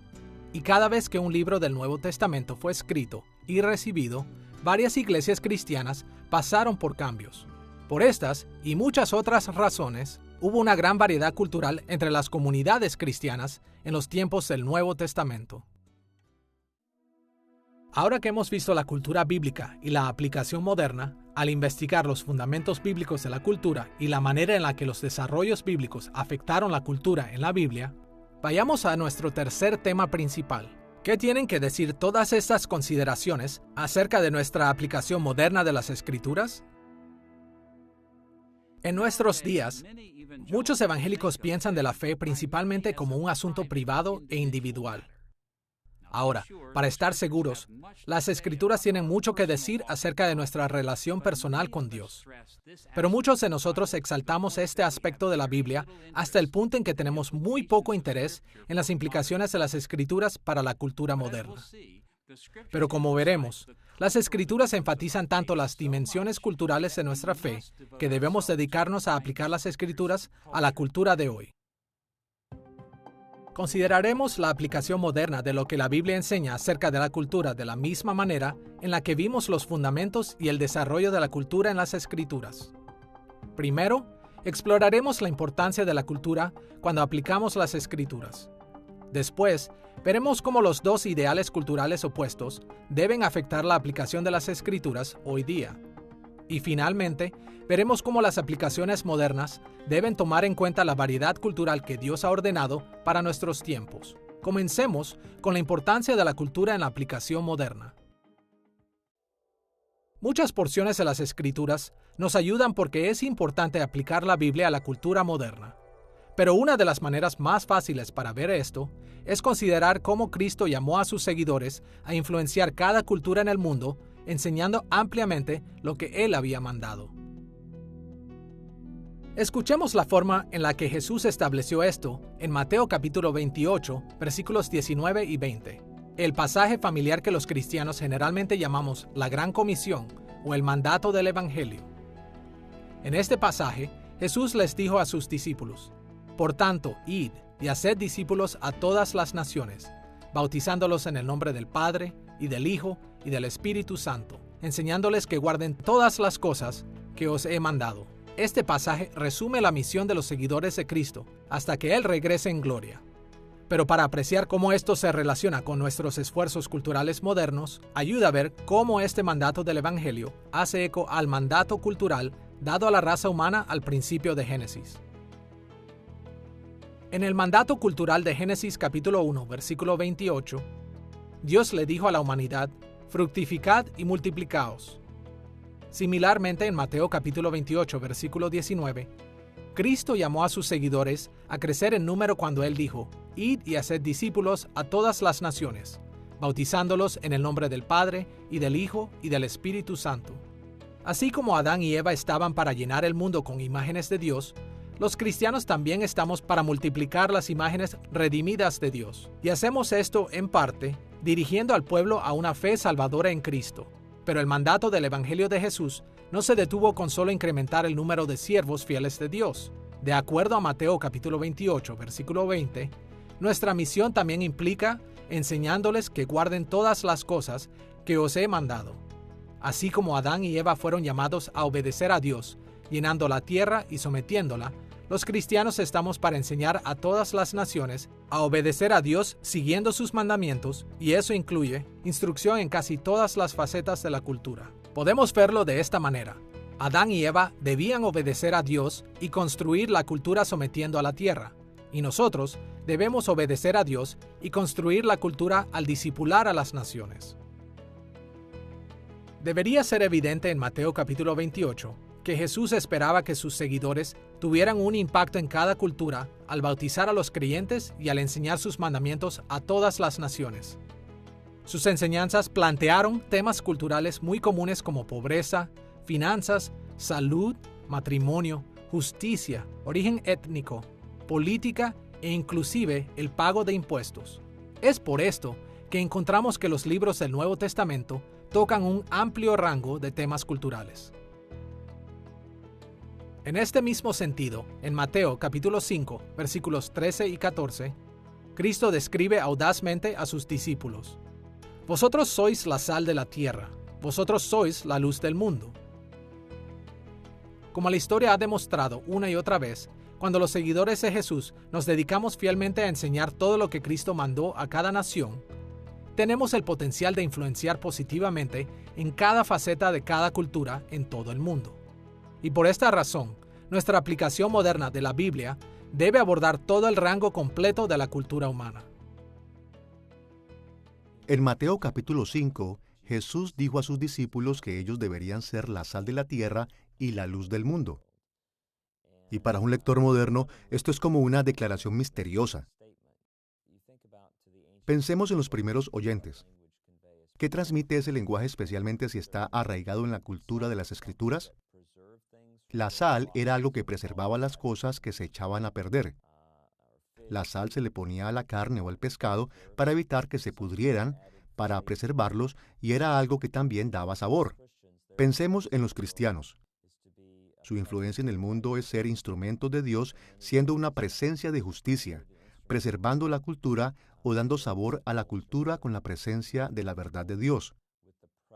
Y cada vez que un libro del Nuevo Testamento fue escrito y recibido, varias iglesias cristianas pasaron por cambios. Por estas y muchas otras razones, hubo una gran variedad cultural entre las comunidades cristianas en los tiempos del Nuevo Testamento. Ahora que hemos visto la cultura bíblica y la aplicación moderna, al investigar los fundamentos bíblicos de la cultura y la manera en la que los desarrollos bíblicos afectaron la cultura en la Biblia, vayamos a nuestro tercer tema principal. ¿Qué tienen que decir todas estas consideraciones acerca de nuestra aplicación moderna de las Escrituras? En nuestros días, muchos evangélicos piensan de la fe principalmente como un asunto privado e individual. Ahora, para estar seguros, las Escrituras tienen mucho que decir acerca de nuestra relación personal con Dios. Pero muchos de nosotros exaltamos este aspecto de la Biblia hasta el punto en que tenemos muy poco interés en las implicaciones de las Escrituras para la cultura moderna. Pero como veremos, las Escrituras enfatizan tanto las dimensiones culturales de nuestra fe que debemos dedicarnos a aplicar las Escrituras a la cultura de hoy. Consideraremos la aplicación moderna de lo que la Biblia enseña acerca de la cultura de la misma manera en la que vimos los fundamentos y el desarrollo de la cultura en las Escrituras. Primero, Exploraremos la importancia de la cultura cuando aplicamos las Escrituras. Después, veremos cómo los dos ideales culturales opuestos deben afectar la aplicación de las Escrituras hoy día. Y finalmente, veremos cómo las aplicaciones modernas deben tomar en cuenta la variedad cultural que Dios ha ordenado para nuestros tiempos. Comencemos con la importancia de la cultura en la aplicación moderna. Muchas porciones de las Escrituras nos ayudan porque es importante aplicar la Biblia a la cultura moderna. Pero una de las maneras más fáciles para ver esto es considerar cómo Cristo llamó a sus seguidores a influenciar cada cultura en el mundo, enseñando ampliamente lo que Él había mandado. Escuchemos la forma en la que Jesús estableció esto en Mateo capítulo 28, versículos 19 y 20. El pasaje familiar que los cristianos generalmente llamamos la Gran Comisión o el mandato del Evangelio. En este pasaje, Jesús les dijo a sus discípulos: Por tanto, id y haced discípulos a todas las naciones, bautizándolos en el nombre del Padre, y del Hijo, y del Espíritu Santo, enseñándoles que guarden todas las cosas que os he mandado. Este pasaje resume la misión de los seguidores de Cristo hasta que Él regrese en gloria. Pero para apreciar cómo esto se relaciona con nuestros esfuerzos culturales modernos, ayuda a ver cómo este mandato del Evangelio hace eco al mandato cultural dado a la raza humana al principio de Génesis. En el mandato cultural de Génesis capítulo 1, versículo 28, Dios le dijo a la humanidad: fructificad y multiplicaos. Similarmente, en Mateo capítulo 28, versículo 19, Cristo llamó a sus seguidores a crecer en número cuando Él dijo: id y haced discípulos a todas las naciones, bautizándolos en el nombre del Padre, y del Hijo, y del Espíritu Santo. Así como Adán y Eva estaban para llenar el mundo con imágenes de Dios, los cristianos también estamos para multiplicar las imágenes redimidas de Dios. Y hacemos esto, en parte, dirigiendo al pueblo a una fe salvadora en Cristo. Pero el mandato del Evangelio de Jesús no se detuvo con solo incrementar el número de siervos fieles de Dios. De acuerdo a Mateo capítulo 28, versículo 20, nuestra misión también implica enseñándoles que guarden todas las cosas que os he mandado. Así como Adán y Eva fueron llamados a obedecer a Dios, llenando la tierra y sometiéndola, los cristianos estamos para enseñar a todas las naciones a obedecer a Dios siguiendo sus mandamientos, y eso incluye instrucción en casi todas las facetas de la cultura. Podemos verlo de esta manera. Adán y Eva debían obedecer a Dios y construir la cultura sometiendo a la tierra, y nosotros debemos obedecer a Dios y construir la cultura al discipular a las naciones. Debería ser evidente en Mateo capítulo 28 que Jesús esperaba que sus seguidores tuvieran un impacto en cada cultura al bautizar a los creyentes y al enseñar sus mandamientos a todas las naciones. Sus enseñanzas plantearon temas culturales muy comunes como pobreza, finanzas, salud, matrimonio, justicia, origen étnico, política e inclusive el pago de impuestos. Es por esto que encontramos que los libros del Nuevo Testamento tocan un amplio rango de temas culturales. En este mismo sentido, en Mateo capítulo 5, versículos 13 y 14, Cristo describe audazmente a sus discípulos: Vosotros sois la sal de la tierra, vosotros sois la luz del mundo. Como la historia ha demostrado una y otra vez, cuando los seguidores de Jesús nos dedicamos fielmente a enseñar todo lo que Cristo mandó a cada nación, tenemos el potencial de influenciar positivamente en cada faceta de cada cultura en todo el mundo. Y por esta razón, nuestra aplicación moderna de la Biblia debe abordar todo el rango completo de la cultura humana. En Mateo capítulo 5, Jesús dijo a sus discípulos que ellos deberían ser la sal de la tierra y la luz del mundo. Y para un lector moderno, esto es como una declaración misteriosa. Pensemos en los primeros oyentes. ¿Qué transmite ese lenguaje, especialmente si está arraigado en la cultura de las Escrituras? La sal era algo que preservaba las cosas que se echaban a perder. La sal se le ponía a la carne o al pescado para evitar que se pudrieran, para preservarlos, y era algo que también daba sabor. Pensemos en los cristianos. Su influencia en el mundo es ser instrumentos de Dios, siendo una presencia de justicia, preservando la cultura o dando sabor a la cultura con la presencia de la verdad de Dios.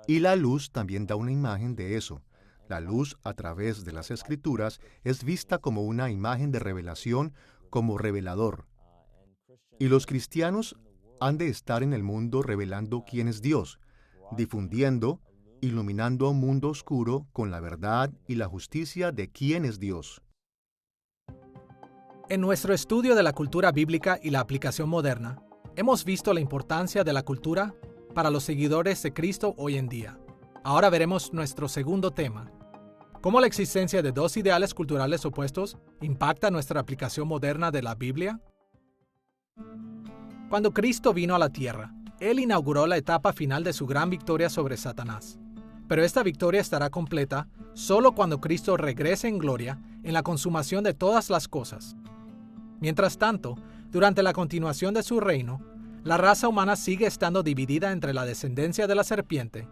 Y la luz también da una imagen de eso. La luz a través de las Escrituras es vista como una imagen de revelación, como revelador. Y los cristianos han de estar en el mundo revelando quién es Dios, difundiendo, iluminando a un mundo oscuro con la verdad y la justicia de quién es Dios. En nuestro estudio de la cultura bíblica y la aplicación moderna, hemos visto la importancia de la cultura para los seguidores de Cristo hoy en día. Ahora veremos nuestro segundo tema: ¿cómo la existencia de dos ideales culturales opuestos impacta nuestra aplicación moderna de la Biblia? Cuando Cristo vino a la tierra, Él inauguró la etapa final de su gran victoria sobre Satanás. Pero esta victoria estará completa solo cuando Cristo regrese en gloria en la consumación de todas las cosas. Mientras tanto, durante la continuación de su reino, la raza humana sigue estando dividida entre la descendencia de la serpiente,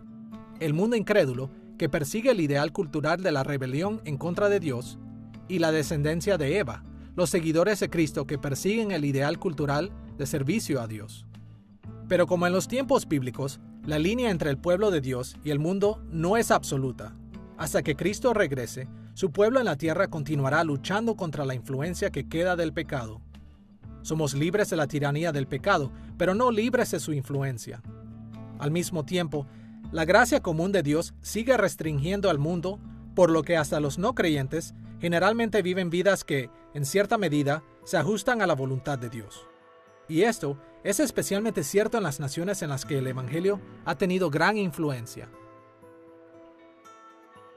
el mundo incrédulo que persigue el ideal cultural de la rebelión en contra de Dios, y la descendencia de Eva, los seguidores de Cristo que persiguen el ideal cultural de servicio a Dios. Pero como en los tiempos bíblicos, la línea entre el pueblo de Dios y el mundo no es absoluta. Hasta que Cristo regrese, su pueblo en la tierra continuará luchando contra la influencia que queda del pecado. Somos libres de la tiranía del pecado, pero no libres de su influencia. Al mismo tiempo, la gracia común de Dios sigue restringiendo al mundo, por lo que hasta los no creyentes generalmente viven vidas que, en cierta medida, se ajustan a la voluntad de Dios. Y esto es especialmente cierto en las naciones en las que el Evangelio ha tenido gran influencia.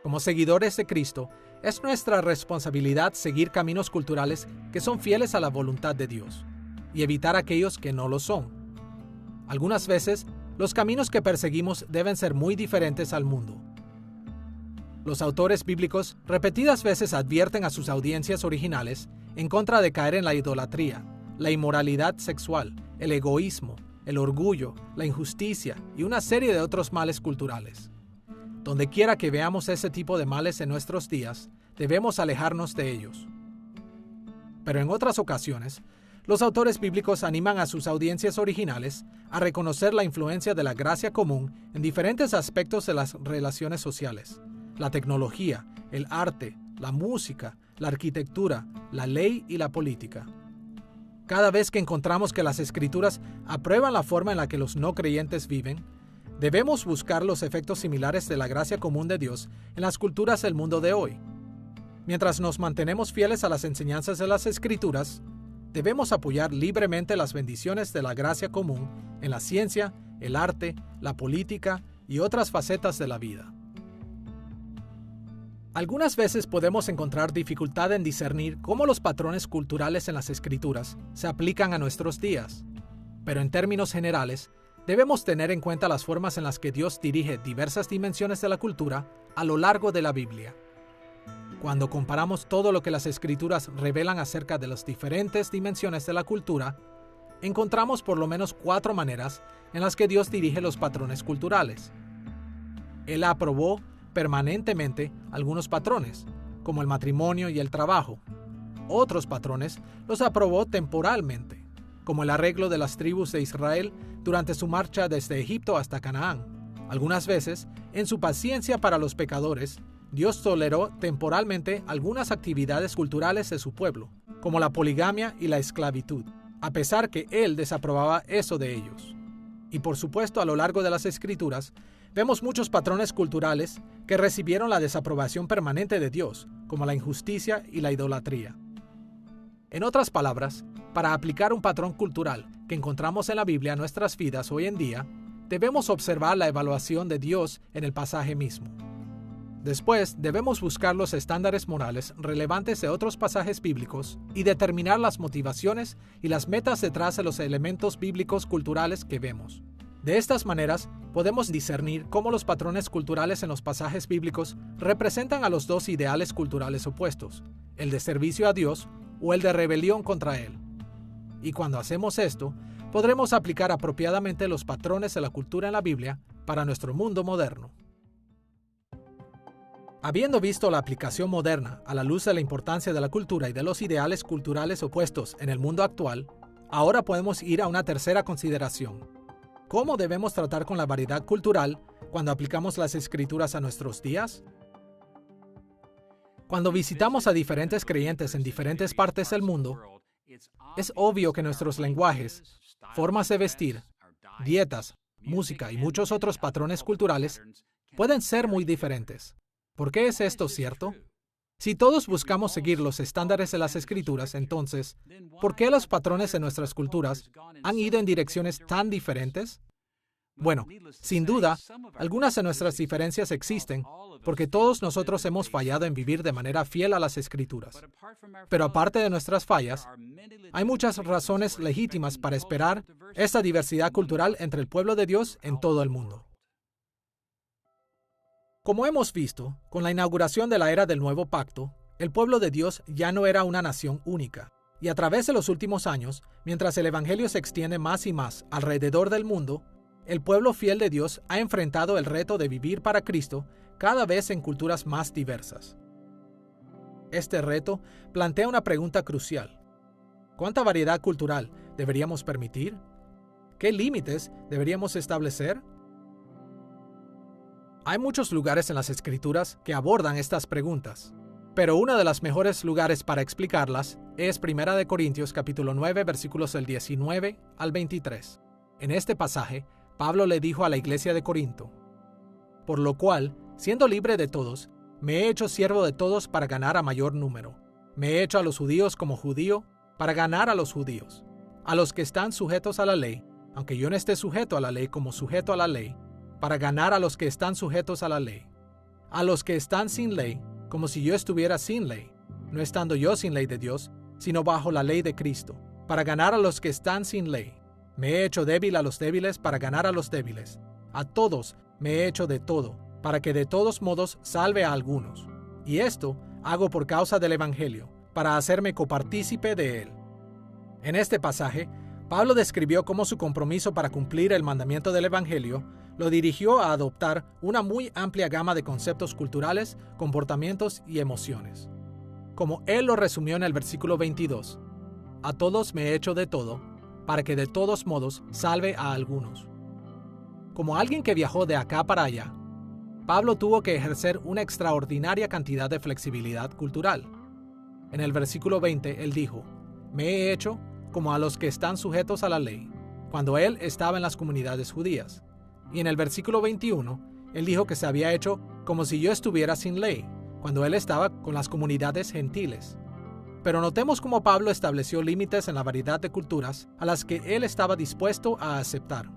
Como seguidores de Cristo, es nuestra responsabilidad seguir caminos culturales que son fieles a la voluntad de Dios y evitar aquellos que no lo son. Algunas veces, los caminos que perseguimos deben ser muy diferentes al mundo. Los autores bíblicos repetidas veces advierten a sus audiencias originales en contra de caer en la idolatría, la inmoralidad sexual, el egoísmo, el orgullo, la injusticia y una serie de otros males culturales. Donde quiera que veamos ese tipo de males en nuestros días, debemos alejarnos de ellos. Pero en otras ocasiones, los autores bíblicos animan a sus audiencias originales a reconocer la influencia de la gracia común en diferentes aspectos de las relaciones sociales: la tecnología, el arte, la música, la arquitectura, la ley y la política. Cada vez que encontramos que las Escrituras aprueban la forma en la que los no creyentes viven, debemos buscar los efectos similares de la gracia común de Dios en las culturas del mundo de hoy. Mientras nos mantenemos fieles a las enseñanzas de las Escrituras, debemos apoyar libremente las bendiciones de la gracia común en la ciencia, el arte, la política y otras facetas de la vida. Algunas veces podemos encontrar dificultad en discernir cómo los patrones culturales en las Escrituras se aplican a nuestros días, pero en términos generales, debemos tener en cuenta las formas en las que Dios dirige diversas dimensiones de la cultura a lo largo de la Biblia. Cuando comparamos todo lo que las Escrituras revelan acerca de las diferentes dimensiones de la cultura, encontramos por lo menos 4 maneras en las que Dios dirige los patrones culturales. Él aprobó permanentemente algunos patrones, como el matrimonio y el trabajo. Otros patrones los aprobó temporalmente, como el arreglo de las tribus de Israel durante su marcha desde Egipto hasta Canaán. Algunas veces, en su paciencia para los pecadores, Dios toleró temporalmente algunas actividades culturales de su pueblo, como la poligamia y la esclavitud, a pesar que Él desaprobaba eso de ellos. Y por supuesto, a lo largo de las Escrituras, vemos muchos patrones culturales que recibieron la desaprobación permanente de Dios, como la injusticia y la idolatría. En otras palabras, para aplicar un patrón cultural que encontramos en la Biblia a nuestras vidas hoy en día, debemos observar la evaluación de Dios en el pasaje mismo. Después, debemos buscar los estándares morales relevantes de otros pasajes bíblicos y determinar las motivaciones y las metas detrás de los elementos bíblicos culturales que vemos. De estas maneras, podemos discernir cómo los patrones culturales en los pasajes bíblicos representan a los dos ideales culturales opuestos, el de servicio a Dios o el de rebelión contra Él. Y cuando hacemos esto, podremos aplicar apropiadamente los patrones de la cultura en la Biblia para nuestro mundo moderno. Habiendo visto la aplicación moderna a la luz de la importancia de la cultura y de los ideales culturales opuestos en el mundo actual, ahora podemos ir a una tercera consideración. ¿Cómo debemos tratar con la variedad cultural cuando aplicamos las Escrituras a nuestros días? Cuando visitamos a diferentes creyentes en diferentes partes del mundo, es obvio que nuestros lenguajes, formas de vestir, dietas, música y muchos otros patrones culturales pueden ser muy diferentes. ¿Por qué es esto cierto? Si todos buscamos seguir los estándares de las Escrituras, entonces, ¿por qué los patrones de nuestras culturas han ido en direcciones tan diferentes? Bueno, sin duda, algunas de nuestras diferencias existen porque todos nosotros hemos fallado en vivir de manera fiel a las Escrituras. Pero aparte de nuestras fallas, hay muchas razones legítimas para esperar esta diversidad cultural entre el pueblo de Dios en todo el mundo. Como hemos visto, con la inauguración de la era del Nuevo Pacto, el pueblo de Dios ya no era una nación única. Y a través de los últimos años, mientras el Evangelio se extiende más y más alrededor del mundo, el pueblo fiel de Dios ha enfrentado el reto de vivir para Cristo cada vez en culturas más diversas. Este reto plantea una pregunta crucial. ¿Cuánta variedad cultural deberíamos permitir? ¿Qué límites deberíamos establecer? Hay muchos lugares en las Escrituras que abordan estas preguntas, pero uno de los mejores lugares para explicarlas es 1 Corintios capítulo 9, versículos del 19 al 23. En este pasaje, Pablo le dijo a la iglesia de Corinto: «Por lo cual, siendo libre de todos, me he hecho siervo de todos para ganar a mayor número. Me he hecho a los judíos como judío para ganar a los judíos, a los que están sujetos a la ley, aunque yo no esté sujeto a la ley como sujeto a la ley, para ganar a los que están sujetos a la ley, a los que están sin ley, como si yo estuviera sin ley, no estando yo sin ley de Dios, sino bajo la ley de Cristo, para ganar a los que están sin ley. Me he hecho débil a los débiles para ganar a los débiles. A todos me he hecho de todo, para que de todos modos salve a algunos. Y esto hago por causa del Evangelio, para hacerme copartícipe de él». En este pasaje, Pablo describió cómo su compromiso para cumplir el mandamiento del Evangelio lo dirigió a adoptar una muy amplia gama de conceptos culturales, comportamientos y emociones. Como él lo resumió en el versículo 22, «A todos me he hecho de todo, para que de todos modos salve a algunos». Como alguien que viajó de acá para allá, Pablo tuvo que ejercer una extraordinaria cantidad de flexibilidad cultural. En el versículo 20, él dijo: «Me he hecho como a los que están sujetos a la ley», cuando él estaba en las comunidades judías. Y en el versículo 21, él dijo que se había hecho como si yo estuviera sin ley, cuando él estaba con las comunidades gentiles. Pero notemos cómo Pablo estableció límites en la variedad de culturas a las que él estaba dispuesto a aceptar.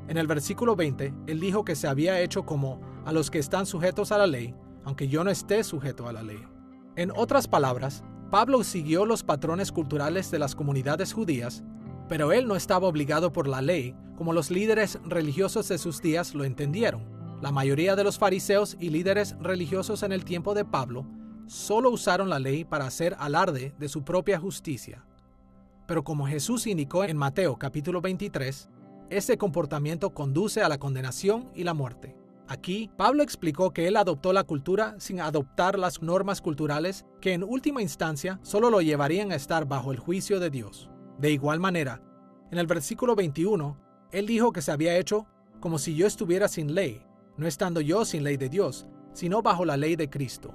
En el versículo 20, él dijo que se había hecho como a los que están sujetos a la ley, aunque yo no esté sujeto a la ley. En otras palabras, Pablo siguió los patrones culturales de las comunidades judías, pero él no estaba obligado por la ley como los líderes religiosos de sus días lo entendieron. La mayoría de los fariseos y líderes religiosos en el tiempo de Pablo solo usaron la ley para hacer alarde de su propia justicia. Pero como Jesús indicó en Mateo capítulo 23, ese comportamiento conduce a la condenación y la muerte. Aquí, Pablo explicó que él adoptó la cultura sin adoptar las normas culturales que en última instancia solo lo llevarían a estar bajo el juicio de Dios. De igual manera, en el versículo 21, él dijo que se había hecho como si yo estuviera sin ley, no estando yo sin ley de Dios, sino bajo la ley de Cristo.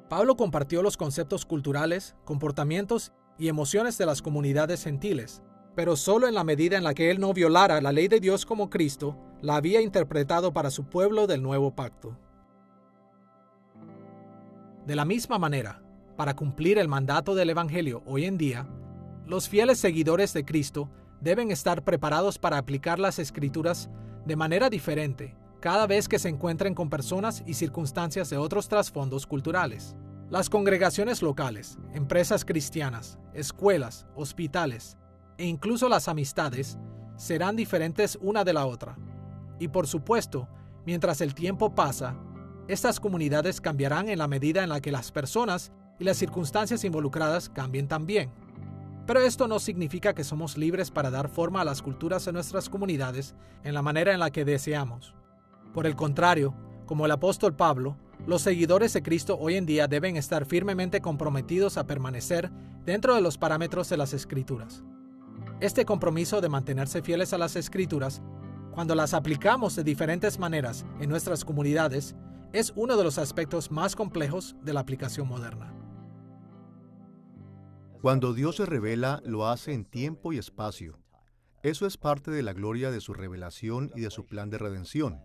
Pablo compartió los conceptos culturales, comportamientos y emociones de las comunidades gentiles, pero solo en la medida en la que él no violara la ley de Dios como Cristo la había interpretado para su pueblo del Nuevo Pacto. De la misma manera, para cumplir el mandato del Evangelio hoy en día, los fieles seguidores de Cristo deben estar preparados para aplicar las Escrituras de manera diferente cada vez que se encuentren con personas y circunstancias de otros trasfondos culturales. Las congregaciones locales, empresas cristianas, escuelas, hospitales e incluso las amistades serán diferentes una de la otra. Y por supuesto, mientras el tiempo pasa, estas comunidades cambiarán en la medida en la que las personas y las circunstancias involucradas cambien también. Pero esto no significa que somos libres para dar forma a las culturas de nuestras comunidades en la manera en la que deseamos. Por el contrario, como el apóstol Pablo, los seguidores de Cristo hoy en día deben estar firmemente comprometidos a permanecer dentro de los parámetros de las Escrituras. Este compromiso de mantenerse fieles a las Escrituras, cuando las aplicamos de diferentes maneras en nuestras comunidades, es uno de los aspectos más complejos de la aplicación moderna. Cuando Dios se revela, lo hace en tiempo y espacio. Eso es parte de la gloria de su revelación y de su plan de redención.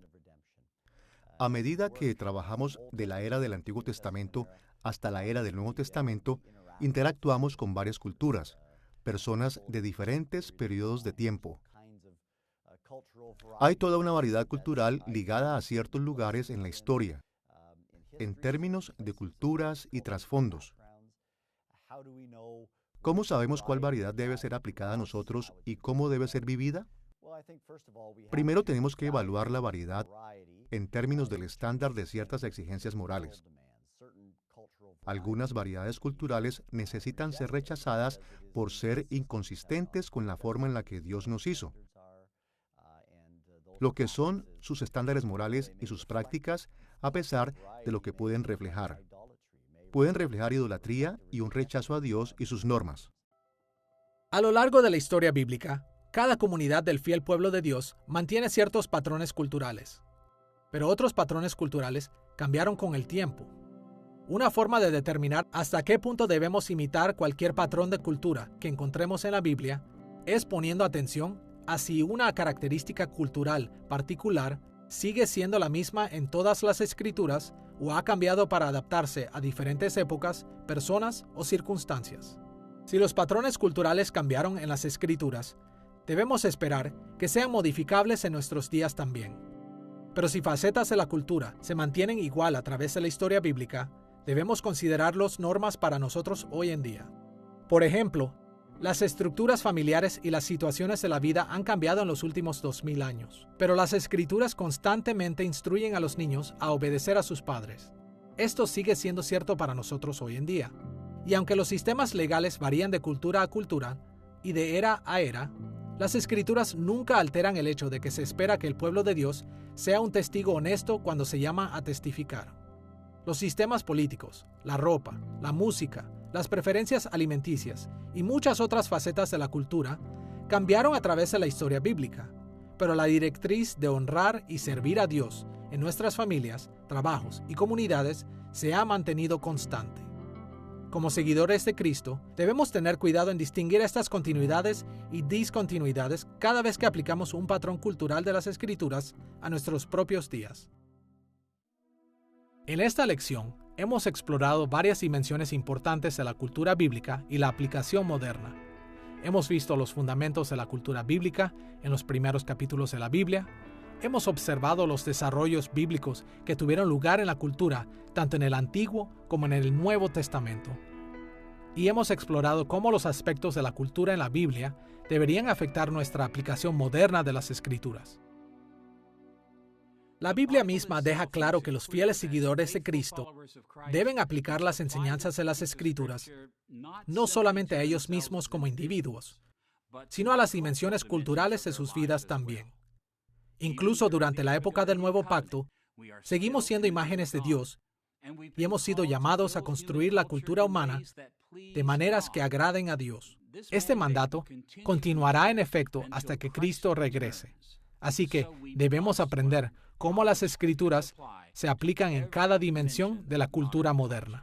A medida que trabajamos de la era del Antiguo Testamento hasta la era del Nuevo Testamento, interactuamos con varias culturas, personas de diferentes periodos de tiempo. Hay toda una variedad cultural ligada a ciertos lugares en la historia, en términos de culturas y trasfondos. ¿Cómo sabemos cuál variedad debe ser aplicada a nosotros y cómo debe ser vivida? Primero tenemos que evaluar la variedad en términos del estándar de ciertas exigencias morales. Algunas variedades culturales necesitan ser rechazadas por ser inconsistentes con la forma en la que Dios nos hizo. Lo que son sus estándares morales y sus prácticas, a pesar de lo que pueden reflejar. Pueden reflejar idolatría y un rechazo a Dios y sus normas. A lo largo de la historia bíblica, cada comunidad del fiel pueblo de Dios mantiene ciertos patrones culturales. Pero otros patrones culturales cambiaron con el tiempo. Una forma de determinar hasta qué punto debemos imitar cualquier patrón de cultura que encontremos en la Biblia es poniendo atención a si una característica cultural particular sigue siendo la misma en todas las escrituras o ha cambiado para adaptarse a diferentes épocas, personas o circunstancias. Si los patrones culturales cambiaron en las escrituras, debemos esperar que sean modificables en nuestros días también. Pero si facetas de la cultura se mantienen igual a través de la historia bíblica, debemos considerarlos normas para nosotros hoy en día. Por ejemplo, las estructuras familiares y las situaciones de la vida han cambiado en los últimos 2000 años, pero las escrituras constantemente instruyen a los niños a obedecer a sus padres. Esto sigue siendo cierto para nosotros hoy en día. Y aunque los sistemas legales varían de cultura a cultura y de era a era, las escrituras nunca alteran el hecho de que se espera que el pueblo de Dios sea un testigo honesto cuando se llama a testificar. Los sistemas políticos, la ropa, la música, las preferencias alimenticias y muchas otras facetas de la cultura cambiaron a través de la historia bíblica, pero la directriz de honrar y servir a Dios en nuestras familias, trabajos y comunidades se ha mantenido constante. Como seguidores de Cristo, debemos tener cuidado en distinguir estas continuidades y discontinuidades cada vez que aplicamos un patrón cultural de las Escrituras a nuestros propios días. En esta lección, hemos explorado varias dimensiones importantes de la cultura bíblica y la aplicación moderna. Hemos visto los fundamentos de la cultura bíblica en los primeros capítulos de la Biblia. Hemos observado los desarrollos bíblicos que tuvieron lugar en la cultura, tanto en el Antiguo como en el Nuevo Testamento. Y hemos explorado cómo los aspectos de la cultura en la Biblia deberían afectar nuestra aplicación moderna de las Escrituras. La Biblia misma deja claro que los fieles seguidores de Cristo deben aplicar las enseñanzas de las Escrituras no solamente a ellos mismos como individuos, sino a las dimensiones culturales de sus vidas también. Incluso durante la época del Nuevo Pacto, seguimos siendo imágenes de Dios y hemos sido llamados a construir la cultura humana de maneras que agraden a Dios. Este mandato continuará en efecto hasta que Cristo regrese. Así que debemos aprender cómo las Escrituras se aplican en cada dimensión de la cultura moderna.